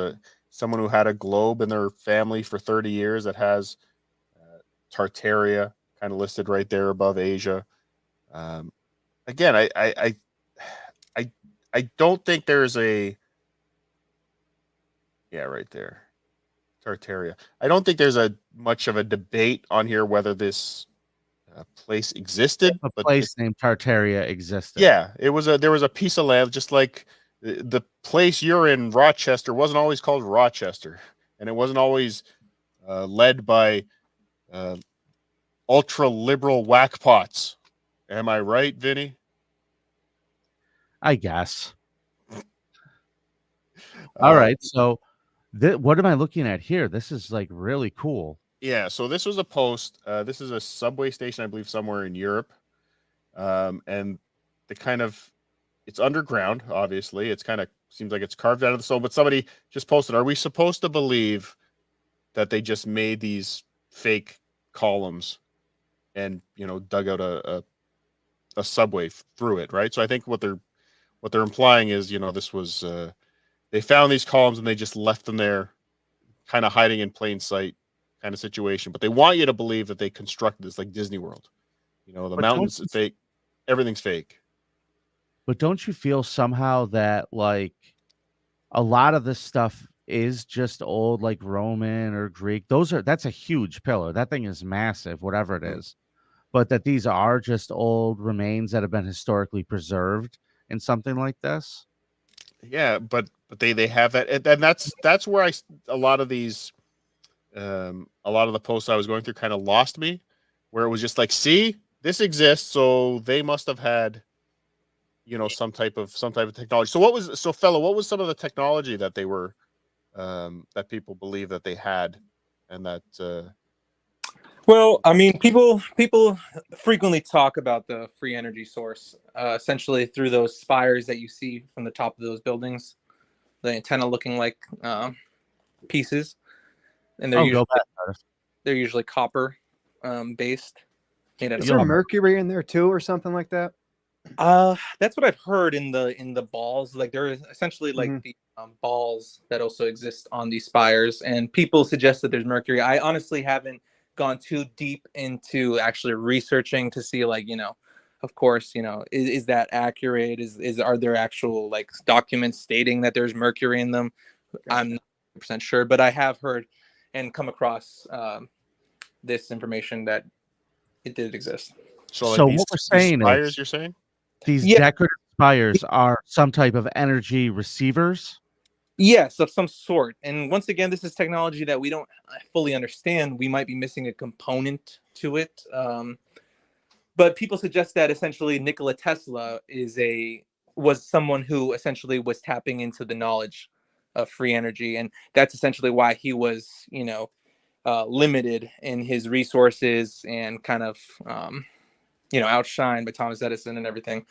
someone who had a globe in their family for 30 years that has Tartaria kind of listed right there above Asia. Again, I don't think there's a Yeah, right there. Tartaria. I don't think there's a much of a debate on here whether this place existed, A but place named Tartaria existed. yeah, there was a piece of land just like the place you're in, Rochester, wasn't always called Rochester, and it wasn't always led by ultra liberal whackpots. Am I right, Vinny? I guess. All right. So what am I looking at here? This is like really cool. Yeah, so this was a post. This is a subway station, I believe, somewhere in Europe. And the kind of it's underground, obviously. It's kind of seems like it's carved out of the stone, but somebody just posted, are we supposed to believe that they just made these fake columns and dug out a subway through it, right? So I think what they're implying is, this was they found these columns and they just left them there, kind of hiding in plain sight kind of situation. But they want you to believe that they constructed this like Disney World. The But mountains fake, everything's fake. But don't you feel somehow that like a lot of this stuff is just old, like Roman or Greek? That's a huge pillar. That thing is massive, whatever it is. But that these are just old remains that have been historically preserved in something like this. Yeah, but they have that, and that's where a lot of these a lot of the posts I was going through kind of lost me, where it was just like, see, this exists, so they must have had some type of technology. So what was some of the technology that they were that people believe that they had, and that Well, I mean, people frequently talk about the free energy source, essentially through those spires that you see from the top of those buildings, the antenna looking like pieces, and they're usually copper based. Is there mercury in there too, or something like that? That's what I've heard in the balls. Like they're essentially like the balls that also exist on these spires, and people suggest that there's mercury. I honestly haven't gone too deep into actually researching to see, like, of course, is that accurate? Are there actual like documents stating that there's mercury in them? Gotcha. I'm not 100% sure, but I have heard and come across this information that it did exist. So what we're saying spires, is you're saying these decorative spires are some type of energy receivers? Yes, of some sort. And once again, this is technology that we don't fully understand. We might be missing a component to it. But people suggest that essentially Nikola Tesla was someone who essentially was tapping into the knowledge of free energy. And that's essentially why he was, limited in his resources and kind of, outshined by Thomas Edison and everything.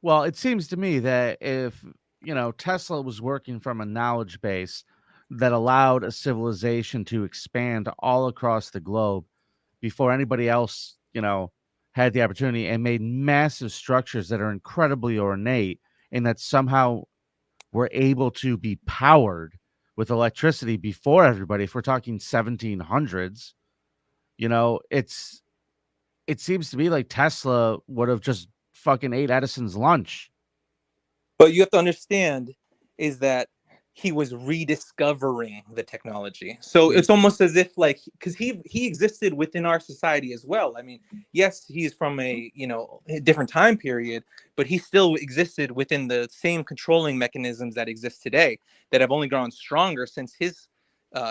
Well, it seems to me that if, Tesla was working from a knowledge base that allowed a civilization to expand all across the globe before anybody else, had the opportunity, and made massive structures that are incredibly ornate and that somehow were able to be powered with electricity before everybody, if we're talking 1700s, it seems to me like Tesla would have just fucking ate Edison's lunch. But you have to understand is that he was rediscovering the technology. So it's almost as if because he existed within our society as well. I mean, yes, he's from a different time period, but he still existed within the same controlling mechanisms that exist today that have only grown stronger since his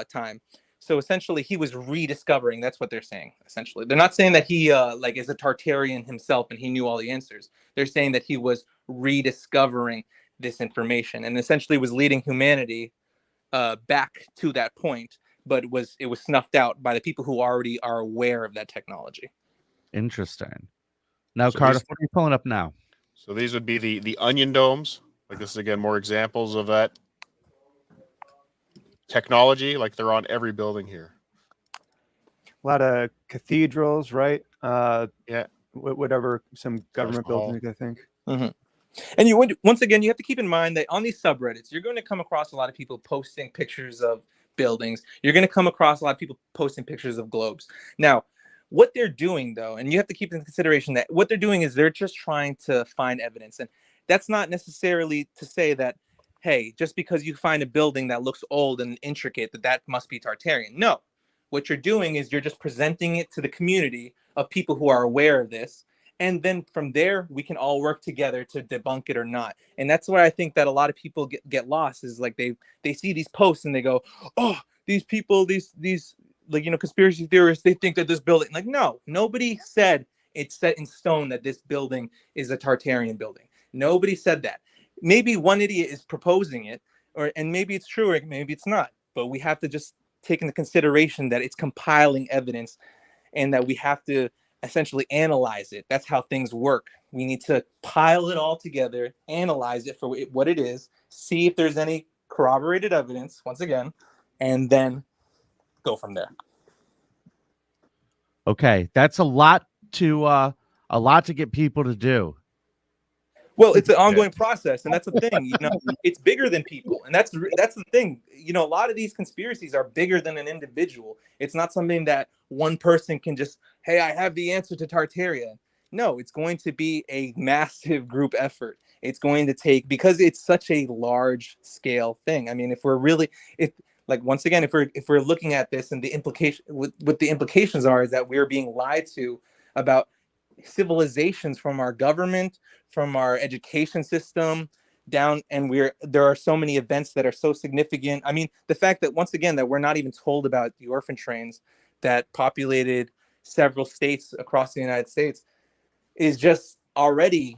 time. So essentially, he was rediscovering. That's what they're saying. Essentially, they're not saying that he is a Tartarian himself and he knew all the answers. They're saying that he was rediscovering this information and essentially was leading humanity back to that point, but it was snuffed out by the people who already are aware of that technology. Interesting. Now, Cardiff, what are you pulling up now? So these would be the onion domes. Like this is again more examples of that technology. Like they're on every building here. A lot of cathedrals, right? Yeah. Whatever, some government buildings, I think. Mm-hmm. And once again, you have to keep in mind that on these subreddits, you're going to come across a lot of people posting pictures of buildings. You're going to come across a lot of people posting pictures of globes. Now, what they're doing, though, and you have to keep in consideration that what they're doing is they're just trying to find evidence. And that's not necessarily to say that hey, just because you find a building that looks old and intricate, that must be Tartarian. No, what you're doing is you're just presenting it to the community of people who are aware of this. And then from there, we can all work together to debunk it or not. And that's where I think that a lot of people get lost, is like they see these posts and they go, oh, these people, these like, conspiracy theorists, they think that this building, like, no, nobody said it's set in stone that this building is a Tartarian building. Nobody said that. Maybe one idiot is proposing it, and maybe it's true or maybe it's not. But we have to just take into consideration that it's compiling evidence and that we have to essentially analyze it. That's how things work. We need to pile it all together, analyze it for what it is, see if there's any corroborated evidence, once again, and then go from there. Okay, that's a lot to get people to do. Well, it's an ongoing process, and that's the thing. It's bigger than people, and that's the thing. A lot of these conspiracies are bigger than an individual. It's not something that one person can just, hey, I have the answer to Tartaria. No, it's going to be a massive group effort. It's going to take, because it's such a large scale thing. I mean, if we're looking at this, and the implication, what the implications are, is that we're being lied to about civilizations from our government, from our education system down, and there are so many events that are so significant. I mean, the fact that, once again, that we're not even told about the orphan trains that populated several states across the United States is just already,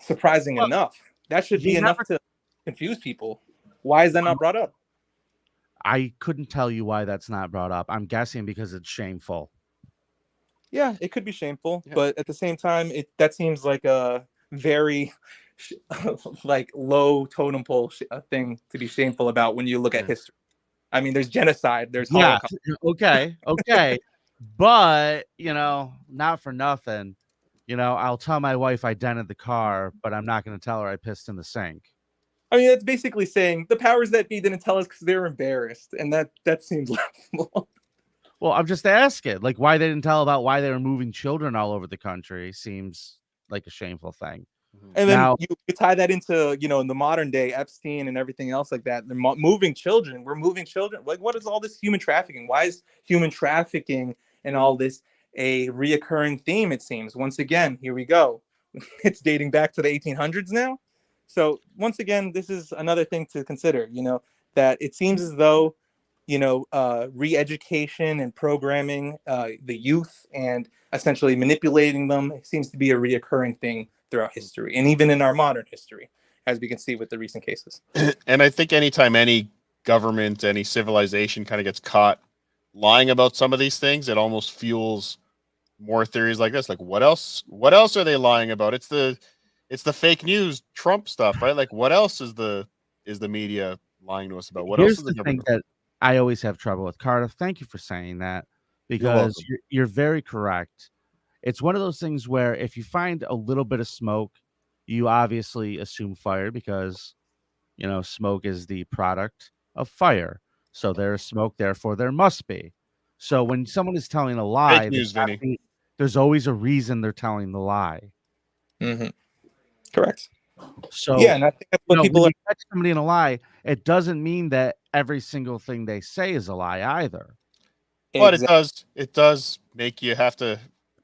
surprising enough. That should be enough to confuse people. Why is that not brought up? I couldn't tell you why that's not brought up. I'm guessing because it's shameful. Yeah, it could be shameful, but at the same time, that seems like a very like low totem pole thing to be shameful about when you look at history. I mean, there's genocide, there's Holocaust. Okay, but not for nothing. I'll tell my wife I dented the car, but I'm not going to tell her I pissed in the sink. I mean, that's basically saying the powers that be didn't tell us because they were embarrassed, and that seems laughable. Well, I'm just asking, like, why they didn't tell about why they were moving children all over the country seems like a shameful thing. And then you tie that into, in the modern day, Epstein and everything else like that. They're moving children. We're moving children. Like, what is all this human trafficking? Why is human trafficking and all this a reoccurring theme, it seems? Once again, here we go. It's dating back to the 1800s now. So once again, this is another thing to consider, that it seems as though, re-education and programming the youth and essentially manipulating them, it seems to be a reoccurring thing throughout history, and even in our modern history, as we can see with the recent cases. And I think anytime any government, any civilization kind of gets caught lying about some of these things, it almost fuels more theories like this. Like, what else are they lying about? It's the fake news Trump stuff, right? Like, what else is the media lying to us about? What else is the government? Thing that I always have trouble with, Carter. Thank you for saying that, because you're very correct. It's one of those things where if you find a little bit of smoke, you obviously assume fire, because smoke is the product of fire. So there's smoke, therefore there must be. So when someone is telling a lie, fake news, Vinny, there's always a reason they're telling the lie. Mm-hmm. Correct. So yeah, and I think that's what people when you catch somebody in a lie, it doesn't mean that every single thing they say is a lie either. But it does make you have to,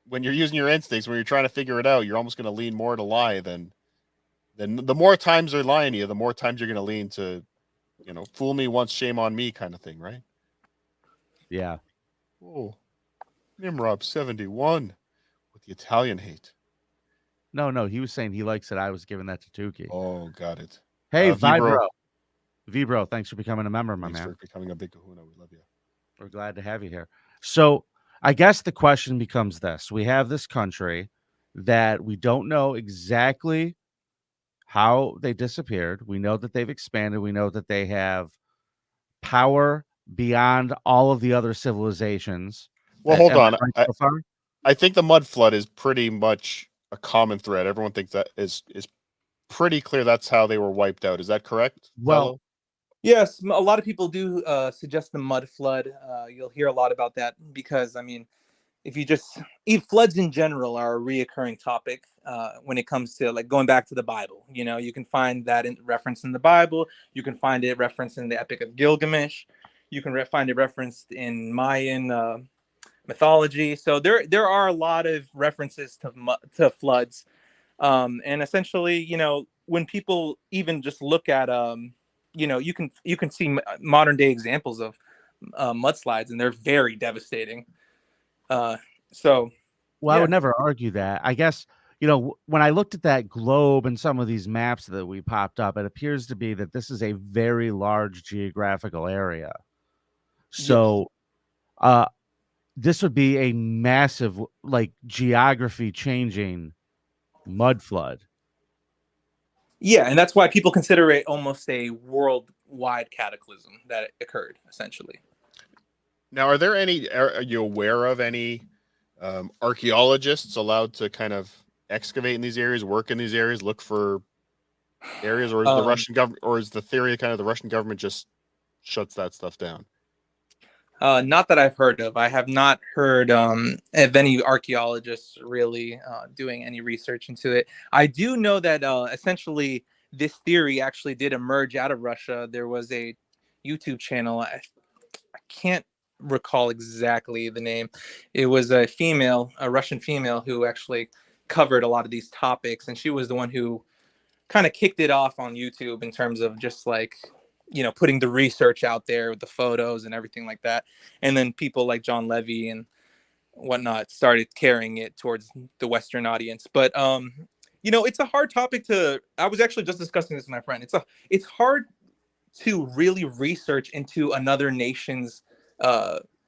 when you're using your instincts, when you're trying to figure it out, you're almost going to lean more to lie than the more times they're lying to you, the more times you're going to lean to, fool me once, shame on me kind of thing, right? Yeah. Oh, Nimrod 71 with the Italian hate. No, he was saying he likes it. I was giving that to Tukey. Oh, got it. Hey, Vibro, thanks for becoming a member, my man. Thanks for becoming a big kahuna. We love you. We're glad to have you here. So I guess the question becomes this. We have this country that we don't know exactly how they disappeared. We know that they've expanded. We know that they have power beyond all of the other civilizations. Well, hold on. I think the mud flood is pretty much a common thread. Everyone thinks that is pretty clear. That's how they were wiped out. Is that correct? Well, yes, a lot of people do suggest the mud flood. You'll hear a lot about that because, I mean, if you just floods in general are a reoccurring topic when it comes to like going back to the Bible. You know, you can find that in reference in the Bible. You can find it referenced in the Epic of Gilgamesh. You can find it referenced in Mayan mythology. So there are a lot of references to floods, and essentially, you know, when people even just look at you know, you can see modern day examples of mudslides, and they're very devastating. So, Well, I yeah. would never argue that. I guess, you know, when I looked at that globe and some of these maps that we popped up, it appears to be that this is a very large geographical area. So, this would be a massive, like, geography changing mud flood. Yeah, and that's why people consider it almost a worldwide cataclysm that occurred, essentially. Now, are you aware of any archaeologists allowed to kind of excavate in these areas, work in these areas, look for areas, or is the Russian government, or is the theory kind of the Russian government just shuts that stuff down? Not that I've heard of. I have not heard of any archaeologists really doing any research into it. I do know that essentially this theory actually did emerge out of Russia. There was a YouTube channel. I can't recall exactly the name. It was a Russian female, who actually covered a lot of these topics, and she was the one who kind of kicked it off on YouTube in terms of just like, you know, putting the research out there with the photos and everything like that. And then people like John Levy and whatnot started carrying it towards the Western audience. But you know, it's a hard topic I was actually just discussing this with my friend. It's hard to really research into another nation's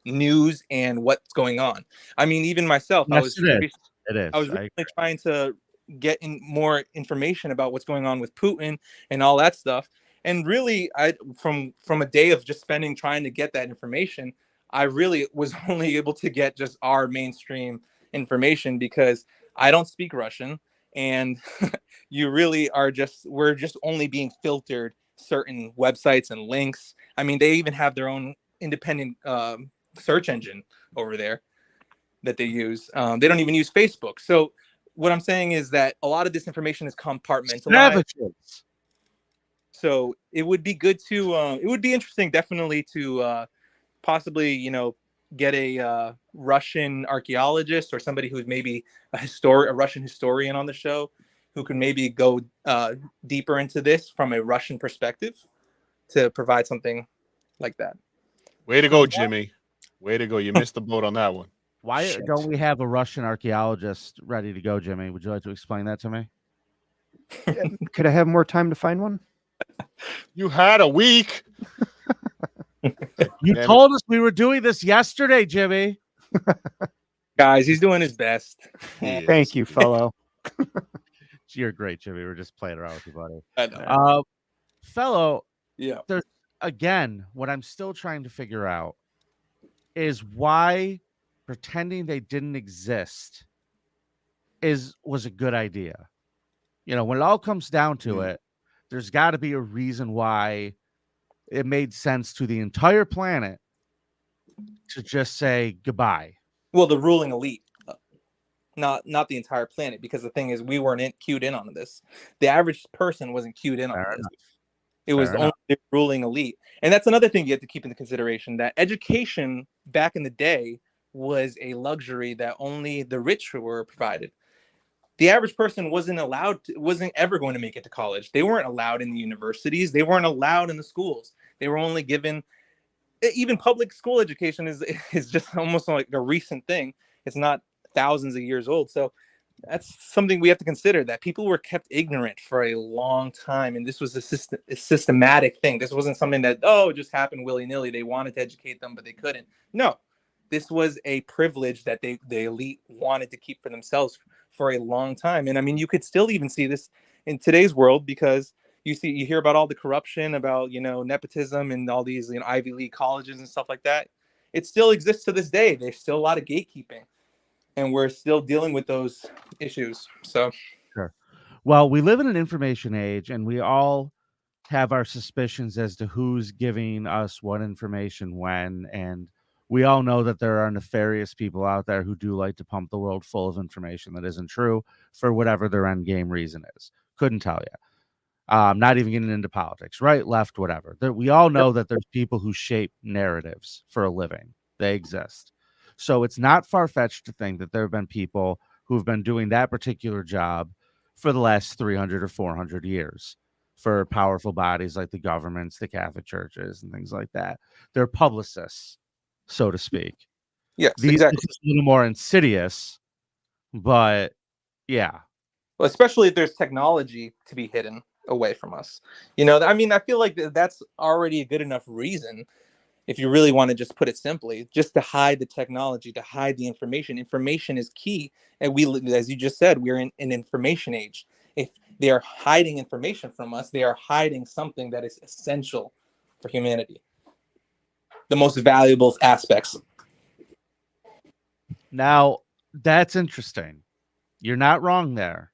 news and what's going on. I mean, even myself, Yes, it is. I was really trying to get in more information about what's going on with Putin and all that stuff. And really, from a day of just spending trying to get that information, I really was only able to get just our mainstream information, because I don't speak Russian, and you really we're just only being filtered certain websites and links. I mean, they even have their own independent search engine over there that they use. They don't even use Facebook. So what I'm saying is that a lot of this information is compartmentalized. Savages. So it would be good to, it would be interesting, definitely, to possibly, you know, get a Russian archaeologist or somebody who's maybe a Russian historian on the show, who can maybe go deeper into this from a Russian perspective to provide something like that. Way to go, Jimmy. Way to go. You missed the boat on that one. Why don't we have a Russian archaeologist ready to go, Jimmy? Would you like to explain that to me? Could I have more time to find one? You had a week. You told us we were doing this yesterday, Jimmy. Guys, he's doing his best. Thank you, fellow. You're great, Jimmy. We're just playing around with you, buddy. I know. Fellow, Yeah. there's, again, what I'm still trying to figure out is why pretending they didn't exist was a good idea. You know, when it all comes down to it, there's got to be a reason why it made sense to the entire planet to just say goodbye. Well, the ruling elite, not the entire planet, because the thing is, we weren't cued in on this. The average person wasn't cued in on this. It was only the ruling elite. And that's another thing you have to keep into consideration, that education back in the day was a luxury that only the rich were provided. The average person wasn't ever going to make it to college. They weren't allowed in the universities. They weren't allowed in the schools. They were only given, even public school education is just almost like a recent thing. It's not thousands of years old. So that's something we have to consider, that people were kept ignorant for a long time. And this was a systematic thing. This wasn't something that, it just happened willy-nilly. They wanted to educate them, but they couldn't. No, this was a privilege that the elite wanted to keep for themselves for a long time. And I mean, you could still even see this in today's world, because you hear about all the corruption, about, you know, nepotism and all these, you know, Ivy League colleges and stuff like that. It still exists to this day. There's still a lot of gatekeeping, and we're still dealing with those issues. So, sure. Well, we live in an information age, and we all have our suspicions as to who's giving us what information when, and We all know that there are nefarious people out there who do like to pump the world full of information that isn't true for whatever their end game reason is. Couldn't tell you. Not even getting into politics, right, left, whatever. We all know that there's people who shape narratives for a living. They exist. So it's not far-fetched to think that there have been people who've been doing that particular job for the last 300 or 400 years for powerful bodies like the governments, the Catholic churches, and things like that. They're publicists, so to speak. Yes, This exactly. is a little more insidious, but yeah. Well, especially if there's technology to be hidden away from us. I mean, I feel like that's already a good enough reason, if you really want to just put it simply, just to hide the technology, to hide the information. Information is key. And we, as you just said, we're in an information age. If they are hiding information from us, they are hiding something that is essential for humanity. The most valuable aspects. Now, that's interesting. You're not wrong there.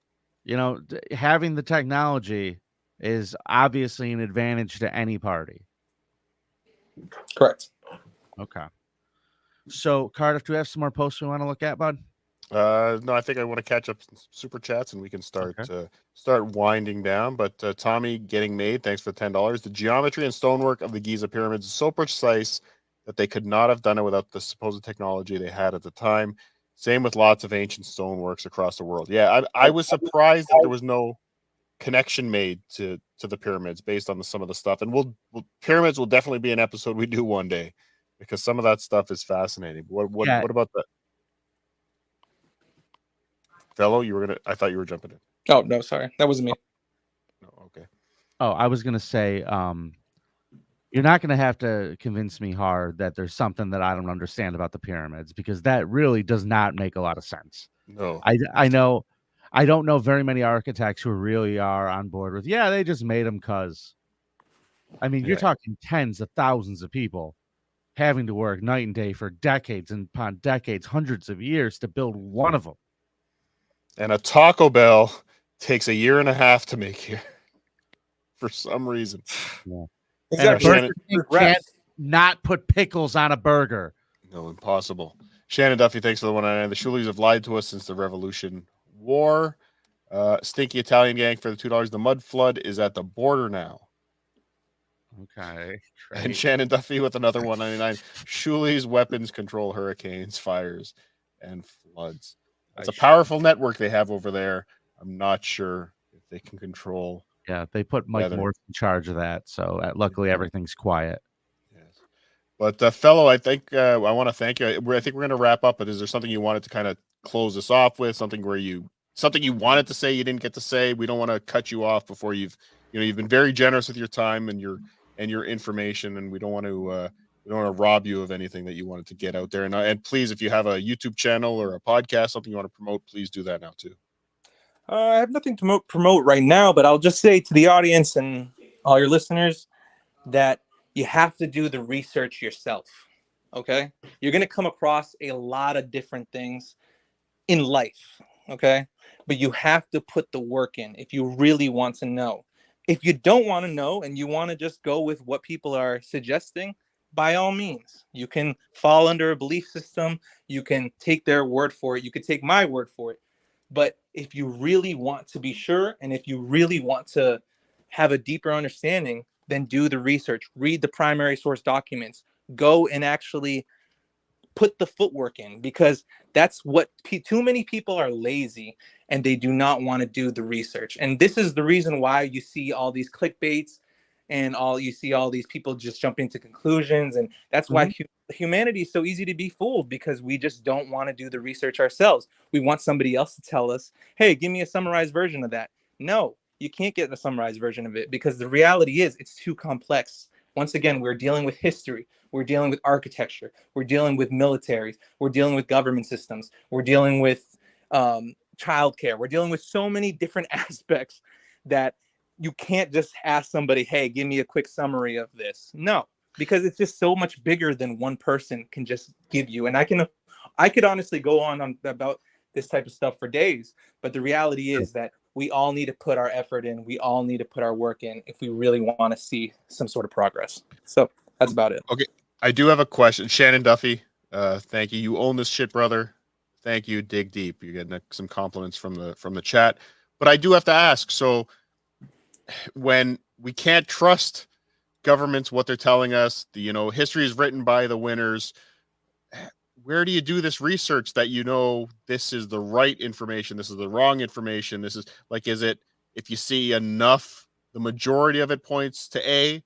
Having the technology is obviously an advantage to any party. Correct. Okay. So, Cardiff, do we have some more posts we want to look at, bud? No, I think I want to catch up some super chats and we can start winding down. But Tommy Getting Made, thanks for the $10. The geometry and stonework of the Giza pyramids is so precise that they could not have done it without the supposed technology they had at the time. Same with lots of ancient stoneworks across the world. Yeah, I was surprised that there was no connection made to the pyramids based on some of the stuff. And pyramids will definitely be an episode we do one day because some of that stuff is fascinating. What about that? Fellow, I thought you were jumping in. Oh, no, sorry. That wasn't me. No, okay. Oh, I was going to say, you're not going to have to convince me hard that there's something that I don't understand about the pyramids, because that really does not make a lot of sense. No. I know. I don't know very many architects who really are on board with, they just made them because. I mean, you're talking tens of thousands of people having to work night and day for decades and upon decades, hundreds of years to build one of them. And a Taco Bell takes 1.5 years to make here for some reason. Yeah. Exactly. You can't not put pickles on a burger. No, impossible. Shannon Duffy, thanks for the 199. The Shuleys have lied to us since the Revolution War. Stinky Italian Gang for the $2. The mud flood is at the border now. Okay. Great. And Shannon Duffy with another 199. Shuleys weapons control hurricanes, fires, and floods. It's a powerful network they have over there. I'm not sure if they can control. Yeah, they put Mike Morse in charge of that, so luckily everything's quiet. Yes, but fellow, I think I want to thank you. I think we're going to wrap up. But is there something you wanted to kind of close this off with? Something you wanted to say you didn't get to say? We don't want to cut you off before you've been very generous with your time and your information, and we don't want to rob you of anything that you wanted to get out there. And please, if you have a YouTube channel or a podcast, something you want to promote, please do that now too. I have nothing to promote right now, but I'll just say to the audience and all your listeners that you have to do the research yourself. Okay? You're going to come across a lot of different things in life. Okay? But you have to put the work in if you really want to know. If you don't want to know and you want to just go with what people are suggesting, by all means, you can fall under a belief system. You can take their word for it. You could take my word for it. But if you really want to be sure, and if you really want to have a deeper understanding, then do the research, read the primary source documents, go and actually put the footwork in, because that's what too many people are lazy and they do not want to do the research. And this is the reason why you see all these clickbaits and all these people just jumping to conclusions. And that's why humanity is so easy to be fooled, because we just don't want to do the research ourselves. We want somebody else to tell us, hey, give me a summarized version of that. No, you can't get a summarized version of it, because the reality is it's too complex. Once again, we're dealing with history. We're dealing with architecture. We're dealing with militaries. We're dealing with government systems. We're dealing with childcare. We're dealing with so many different aspects that you can't just ask somebody, hey, give me a quick summary of this. No, because it's just so much bigger than one person can just give you. And I could honestly go on about this type of stuff for days. But the reality is that we all need to put our effort in. We all need to put our work in if we really want to see some sort of progress. So that's about it. Okay. I do have a question. Shannon Duffy, thank you. You own this shit, brother. Thank you. Dig deep. You're getting some compliments from the chat. But I do have to ask. So when we can't trust governments, what they're telling us, history is written by the winners. Where do you do this research that this is the right information, this is the wrong information? This is like, is it if you see enough, the majority of it points to A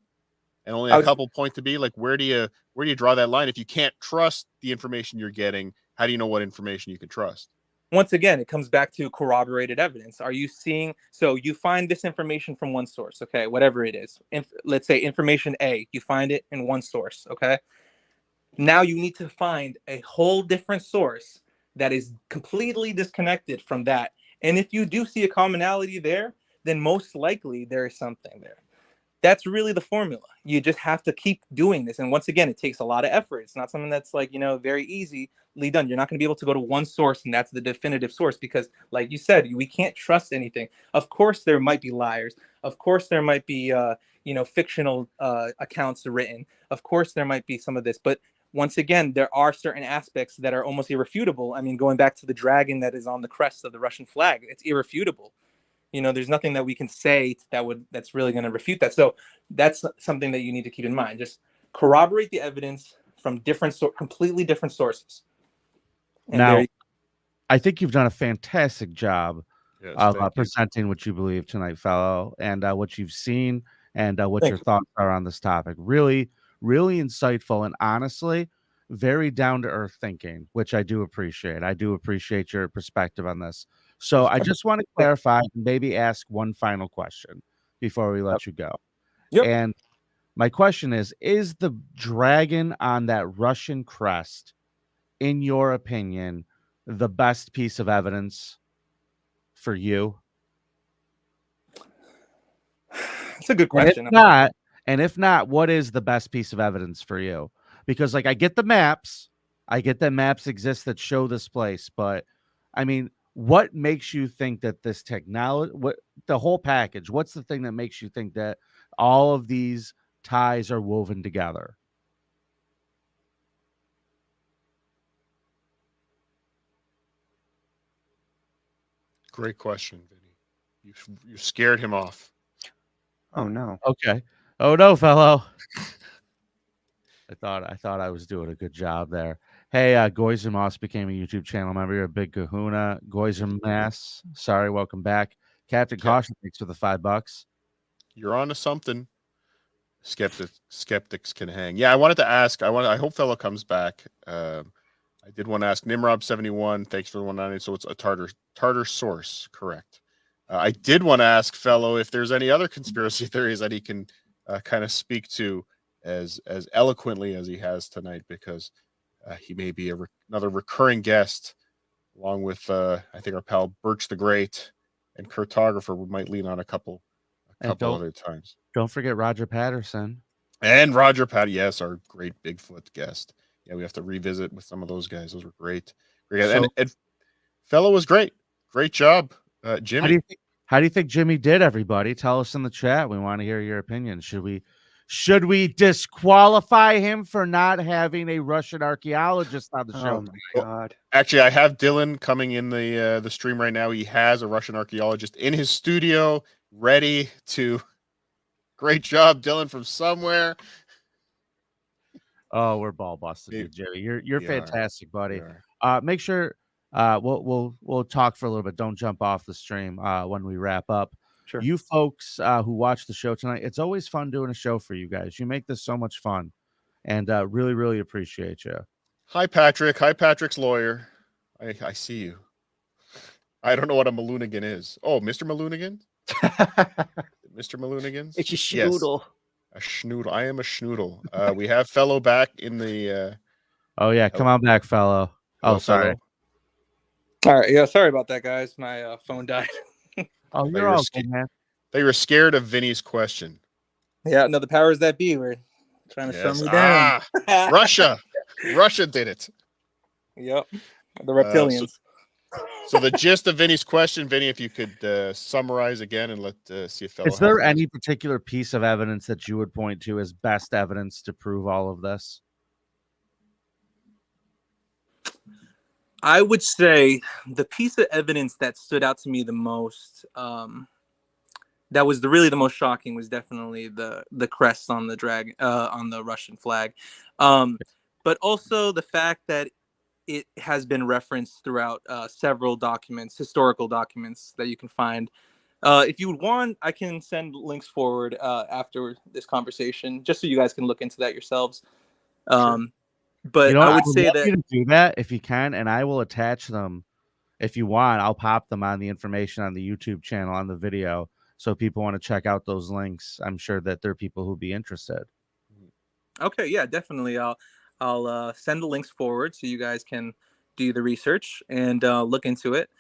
and only a couple point to B? Like, where do you draw that line? If you can't trust the information you're getting, how do you know what information you can trust? Once again, it comes back to corroborated evidence. Are you seeing, so you find this information from one source, okay, whatever it is. Let's say information A, you find it in one source, okay? Now you need to find a whole different source that is completely disconnected from that. And if you do see a commonality there, then most likely there is something there. That's really the formula. You just have to keep doing this. And once again, it takes a lot of effort. It's not something that's like, very easily done. You're not going to be able to go to one source and that's the definitive source because, like you said, we can't trust anything. Of course, there might be liars. Of course, there might be, fictional accounts written. Of course, there might be some of this. But once again, there are certain aspects that are almost irrefutable. I mean, going back to the dragon that is on the crest of the Russian flag, it's irrefutable. There's nothing that we can say that's really going to refute that. So that's something that you need to keep in mind. Just corroborate the evidence from completely different sources. And now, I think you've done a fantastic job of presenting what you believe tonight, fellow, and what you've seen and what your thoughts are on this topic. Really, really insightful and honestly, very down-to-earth thinking, which I do appreciate. I do appreciate your perspective on this. So I just want to clarify and maybe ask one final question before we let you go. Yep. And my question is the dragon on that Russian crest, in your opinion, the best piece of evidence for you? That's a good question. And if not, what is the best piece of evidence for you? Because I get the maps. I get that maps exist that show this place, but I mean, what makes you think that this technology, the whole package, what's the thing that makes you think that all of these ties are woven together? Great question, Vinny. You scared him off. Oh no. Okay. Oh no, fellow. I thought I was doing a good job there. Hey, Goizer Moss became a YouTube channel member. You're a big kahuna. Goizer Mass. Sorry, welcome back. Captain Caution, thanks for the $5. You're on to something. Skeptics can hang. Yeah, I wanted to ask. I hope fellow comes back. I did want to ask Nimrob71. Thanks for the 190. So it's a Tartar source, correct? I did want to ask fellow if there's any other conspiracy theories that he can kind of speak to as eloquently as he has tonight, because he may be another recurring guest, along with I think our pal Birch the Great and Cartographer. We might lean on a couple other times. Don't forget Roger Patterson. And Roger Patterson, yes, our great Bigfoot guest. Yeah, we have to revisit with some of those guys. Those were great. And fellow was great. Great job, Jimmy. How do you think Jimmy did, everybody? Tell us in the chat. We want to hear your opinion. Should we disqualify him for not having a Russian archaeologist on the show? Oh my God. Actually, I have Dylan coming in the stream right now. He has a Russian archaeologist in his studio ready to. Great job, Dylan, from somewhere. Oh, we're ball busted, you, Jimmy. You're fantastic, buddy. Make sure we'll talk for a little bit. Don't jump off the stream when we wrap up. Sure. You folks who watch the show tonight, it's always fun doing a show for you guys. You make this so much fun, and really, really appreciate you. Hi, Patrick. Hi, Patrick's lawyer. I see you. I don't know what a Maloonigan is. Oh, Mr. Maloonigan? Mr. Maloonigan? It's a schnoodle. Yes. A schnoodle. I am a schnoodle. We have fellow back in the. Oh yeah, come on back, fellow. Hello, sorry. All right, yeah, sorry about that, guys. My phone died. Oh, you're all good, man. They were scared of Vinny's question. Yeah, no, the powers that be were trying to shut me down. Russia did it. Yep, the reptilians. So the gist of Vinny's question, Vinny, if you could summarize again and let see if fellow. Is there any particular piece of evidence that you would point to as best evidence to prove all of this? I would say the piece of evidence that stood out to me the most, that was really the most shocking, was definitely the crest on the on the Russian flag, but also the fact that it has been referenced throughout several documents, historical documents that you can find. If you would want, I can send links forward after this conversation, just so you guys can look into that yourselves. Sure. But I I would would say love that you to do that if you can, and I will attach them if you want. I'll pop them on the information on the YouTube channel on the video, so people want to check out those links. I'm sure that there are people who'll be interested. Okay, yeah, definitely. I'll send the links forward so you guys can do the research and look into it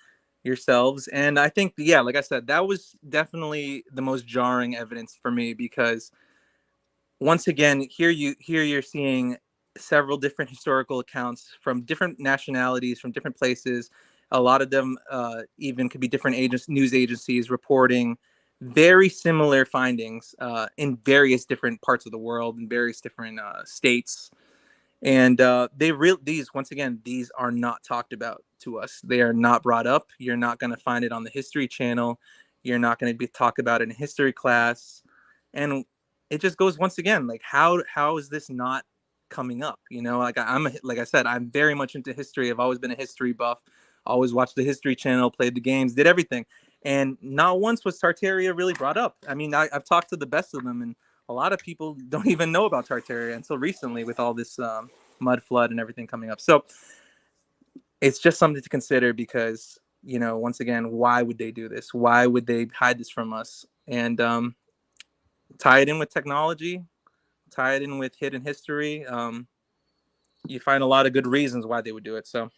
yourselves. And I think, yeah, like I said, that was definitely the most jarring evidence for me, because once again, here you're seeing several different historical accounts from different nationalities, from different places. A lot of them even could be different news agencies reporting very similar findings in various different parts of the world, in various different states. And these, once again, these are not talked about to us. They are not brought up. You're not going to find it on the History Channel. You're not going to be talked about in a history class. And it just goes, once again, like, how is this not coming up? Like, like I said, I'm very much into history. I've always been a history buff. Always watched the History Channel, played the games, did everything. And not once was Tartaria really brought up. I mean, I've talked to the best of them, and a lot of people don't even know about Tartaria until recently, with all this mud flood and everything coming up. So it's just something to consider, because, once again, why would they do this? Why would they hide this from us? And tie it in with technology, tie it in with hidden history. You find a lot of good reasons why they would do it. So,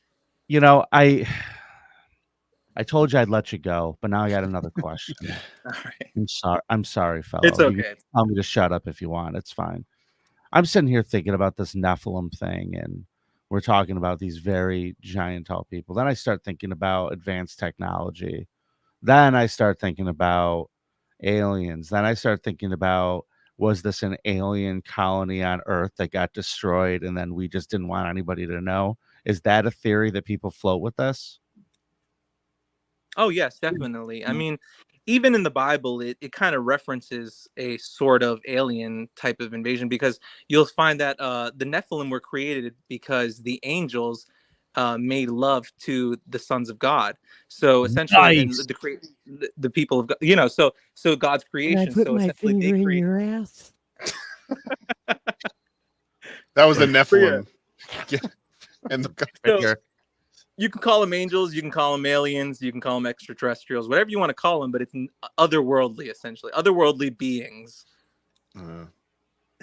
I told you I'd let you go, but now I got another question. all right. I'm sorry, fellow. It's You okay. can tell me to shut up if you want. It's fine. I'm sitting here thinking about this Nephilim thing, and we're talking about these very giant tall people. Then I start thinking about advanced technology. Then I start thinking about aliens. Then I start thinking about, was this an alien colony on Earth that got destroyed and then we just didn't want anybody to know? Is that a theory that people float with us? Oh, yes, definitely. I mean, even in the Bible, it kind of references a sort of alien type of invasion, because you'll find that the Nephilim were created because the angels made love to the sons of God. So essentially, and Nice. the people of God, so God's Can I creation. put So my essentially, finger they in create. your ass? That was the Yeah. Nephilim. Yeah. And So, you can call them angels, you can call them aliens, you can call them extraterrestrials, whatever you want to call them, but it's otherworldly, essentially, otherworldly beings.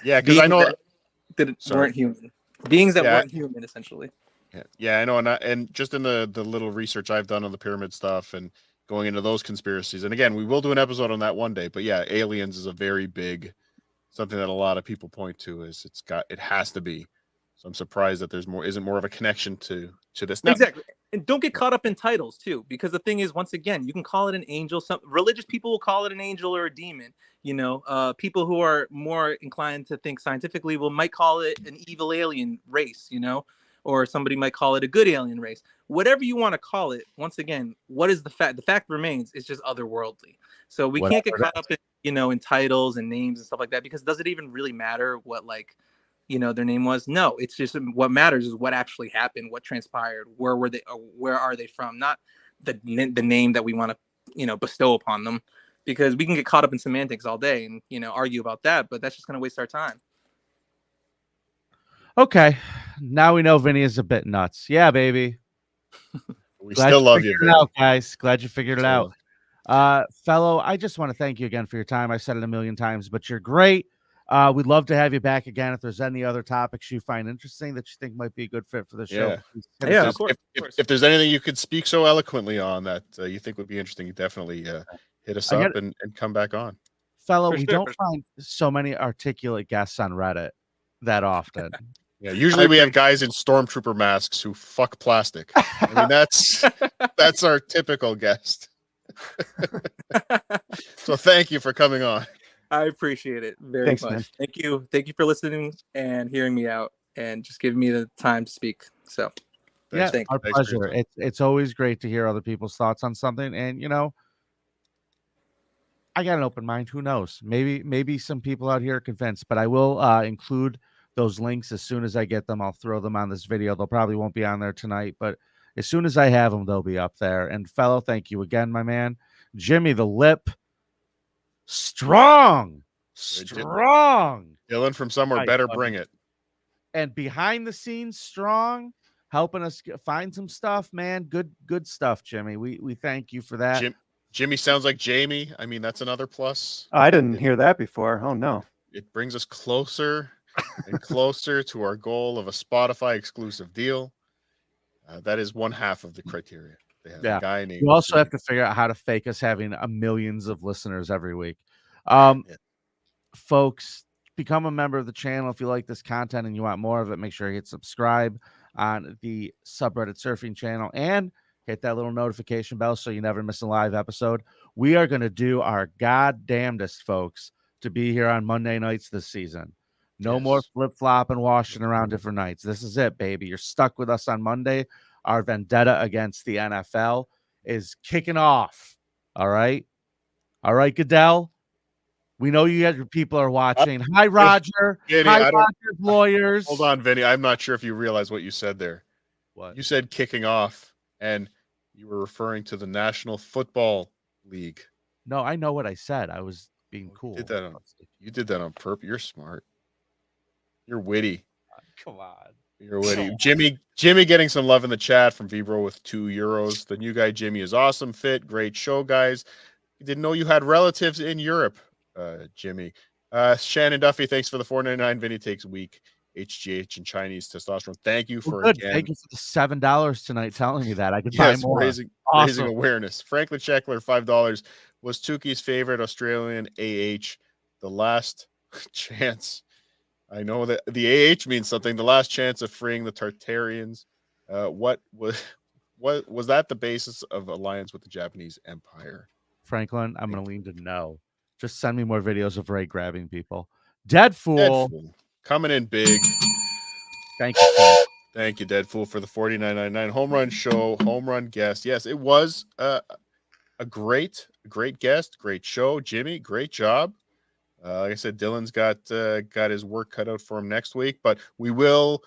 Yeah, because I know that weren't human. Beings that weren't human, essentially. Yeah, I know, and just in the little research I've done on the pyramid stuff and going into those conspiracies, and again, we will do an episode on that one day. But yeah, aliens is a very big something that a lot of people point to. It has to be. So I'm surprised that isn't more of a connection to this. Now, exactly. And don't get caught up in titles too, because the thing is, once again, you can call it an angel. Some religious people will call it an angel or a demon. People who are more inclined to think scientifically might call it an evil alien race. Or somebody might call it a good alien race. Whatever you want to call it. Once again, what is the fact? The fact remains, it's just otherworldly. So we can't get caught up in titles and names and stuff like that, because does it even really matter what their name was? No, it's just what matters is what actually happened, what transpired, where were they, or where are they from, not the name that we want to bestow upon them, because we can get caught up in semantics all day and argue about that, but that's just going to waste our time. Okay, now we know Vinny is a bit nuts. Yeah, baby. We still love you, Vinny. Out, guys. Glad you figured it out. Fellow, I just want to thank you again for your time. I've said it a million times, but you're great. We'd love to have you back again if there's any other topics you find interesting that you think might be a good fit for the show. Yeah, of course. If there's anything you could speak so eloquently on that you think would be interesting, you definitely hit us up and come back on. Fellow, we don't find so many articulate guests on Reddit that often. Yeah, usually we have guys in stormtrooper masks who fuck plastic. I mean, that's our typical guest. So thank you for coming on. I appreciate it very much. Man. Thank you for listening and hearing me out and just giving me the time to speak. So Yeah, Thanks. our Thanks for your pleasure. time. It's always great to hear other people's thoughts on something, and I got an open mind. Who knows? Maybe some people out here are convinced, but I will include those links as soon as I get them. I'll throw them on this video. They'll probably won't be on there tonight, but as soon as I have them, they'll be up there. And fellow, thank you again, my man, Jimmy the Lip. Strong. Dylan from somewhere Nice, better buddy. bring it. And behind the scenes, strong, helping us find some stuff, man. Good stuff, Jimmy. We thank you for that. Jimmy sounds like Jamie. I mean, that's another plus. I didn't hear that before. Oh no. It brings us closer and closer to our goal of a Spotify exclusive deal. That is one half of the criteria. They have a guy named. You also have to figure out how to fake us having millions of listeners every week. Folks, become a member of the channel if you like this content and you want more of it. Make sure you hit subscribe on the Subreddit Surfing channel and hit that little notification bell so you never miss a live episode. We are going to do our goddamnedest, folks, to be here on Monday nights this season. No more flip-flop and washing around different nights. This is it, baby. You're stuck with us on Monday. Our vendetta against the NFL is kicking off. All right, Goodell. We know you guys, people are watching. Hi, Roger. Vinny, Hi, Roger's lawyers. Hold on, Vinny. I'm not sure if you realize what you said there. What? You said kicking off, and you were referring to the National Football League. No, I know what I said. I was being cool. You did that on purpose. You're smart. You're witty. Come on. You're witty. Jimmy getting some love in the chat from Vibro with €2. The new guy, Jimmy, is awesome. Fit. Great show, guys. Didn't know you had relatives in Europe, Jimmy. Shannon Duffy, thanks for the $4.99. Vinny takes week. HGH and Chinese testosterone. Thank you for again. Thank you for the $7 tonight telling me that. I could buy more. Raising awareness. Franklin Sheckler, $5. Was Tuki's favorite Australian AH. The last chance. I know that the AH means something. The last chance of freeing the Tartarians. What was that the basis of alliance with the Japanese Empire? Franklin, I'm going to lean to no. Just send me more videos of Ray grabbing people. Deadfool. Coming in big. Thank you. Thank you, Deadfool, for the $49.99 home run show, home run guest. Yes, it was a great guest, great show. Jimmy, great job. Like I said, Dylan's got his work cut out for him next week, but we will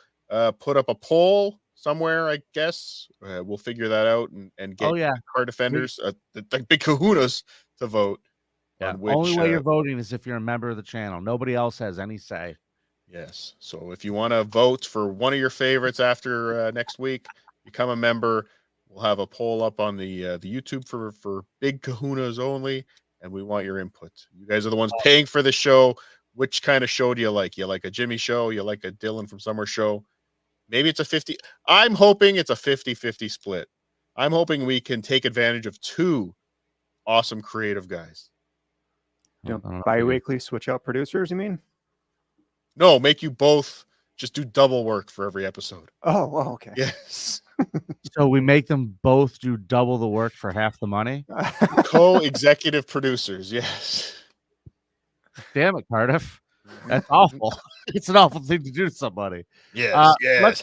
put up a poll somewhere, I guess. We'll figure that out and get car defenders, the big kahunas to vote. Yeah, only way you're voting is if you're a member of the channel. Nobody else has any say. Yes. So if you want to vote for one of your favorites after next week, become a member. We'll have a poll up on the YouTube for big kahunas only, and we want your input. You guys are the ones paying for the show. Which kind of show do you like? You like a Jimmy show? You like a Dylan from Somewhere show? Maybe it's a 50. I'm hoping it's a 50-50 split. I'm hoping we can take advantage of two awesome creative guys. Bi-weekly switch out producers, you mean? No, make you both just do double work for every episode. Oh, well, okay. Yes. So we make them both do double the work for half the money? Co-executive producers, yes. Damn it, Cardiff. That's awful. It's an awful thing to do to somebody. Yes,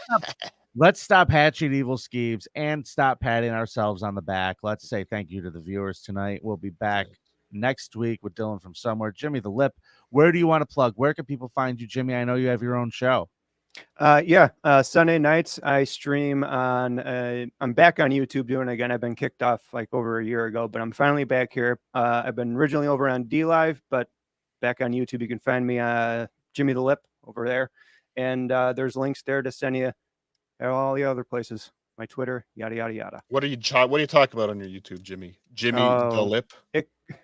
Let's stop hatching evil schemes and stop patting ourselves on the back. Let's say thank you to the viewers tonight. We'll be back next week with Dylan from Somewhere. Jimmy the Lip, where do you want to plug? Where can people find you, Jimmy? I know you have your own show. Sunday nights I stream on I'm back on YouTube doing it again. I've been kicked off like over a year ago, but I'm finally back here. I've been originally over on DLive, but back on YouTube you can find me Jimmy the Lip over there, and there's links there to send you all the other places, my Twitter, yada yada yada. What do you talk about on your YouTube, Jimmy the Lip?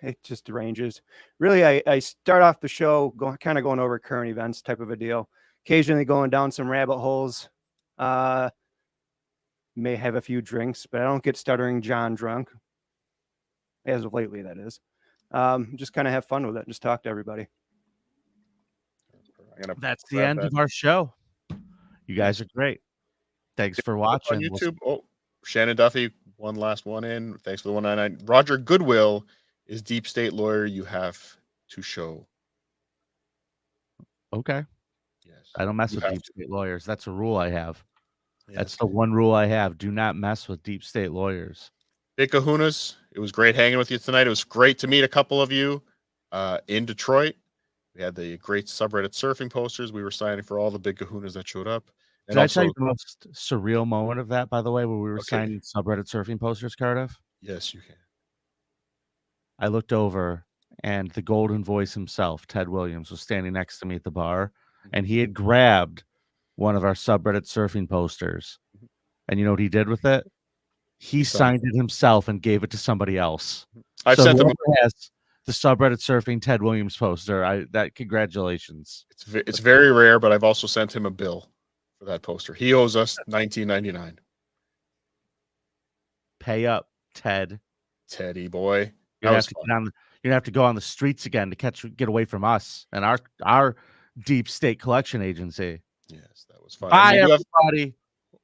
It just ranges. Really, I start off the show kind of going over current events type of a deal, occasionally going down some rabbit holes. May have a few drinks, but I don't get Stuttering John drunk, as of lately, that is. Just kind of have fun with it, just talk to everybody. That's the end of our show. You guys are great. Thanks for watching. On YouTube. Shannon Duffy, one last one in. Thanks for the 199. Roger Goodwill is deep state lawyer you have to show. Okay. Yes. I don't mess with deep state lawyers. That's a rule I have. That's the one rule I have. Do not mess with deep state lawyers. Big Kahunas, it was great hanging with you tonight. It was great to meet a couple of you in Detroit. We had the great subreddit surfing posters. We were signing for all the Big Kahunas that showed up. And Did I also, tell you the most surreal moment of that, by the way, where we were Okay. signing subreddit surfing posters, Cardiff? yes, you can. I looked over and the golden voice himself, Ted Williams, was standing next to me at the bar, and he had grabbed one of our subreddit surfing posters. And you know what he did with it? He signed it himself and gave it to somebody else. I've So sent him. whoever has the subreddit surfing Ted Williams poster, congratulations. It's very rare, but I've also sent him a bill for that poster. He owes us $19.99. Pay up, Ted. Teddy boy. You're gonna have to go on the streets again to get away from us and our deep state collection agency. Yes, that was fun. Bye, everybody.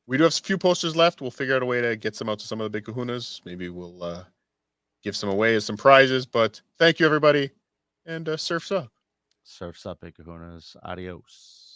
We do have a few posters left. We'll figure out a way to get some out to some of the Big Kahunas. Maybe we'll give some away as some prizes. But thank you, everybody, and surf's up. Surf's up, Big Kahunas. Adios.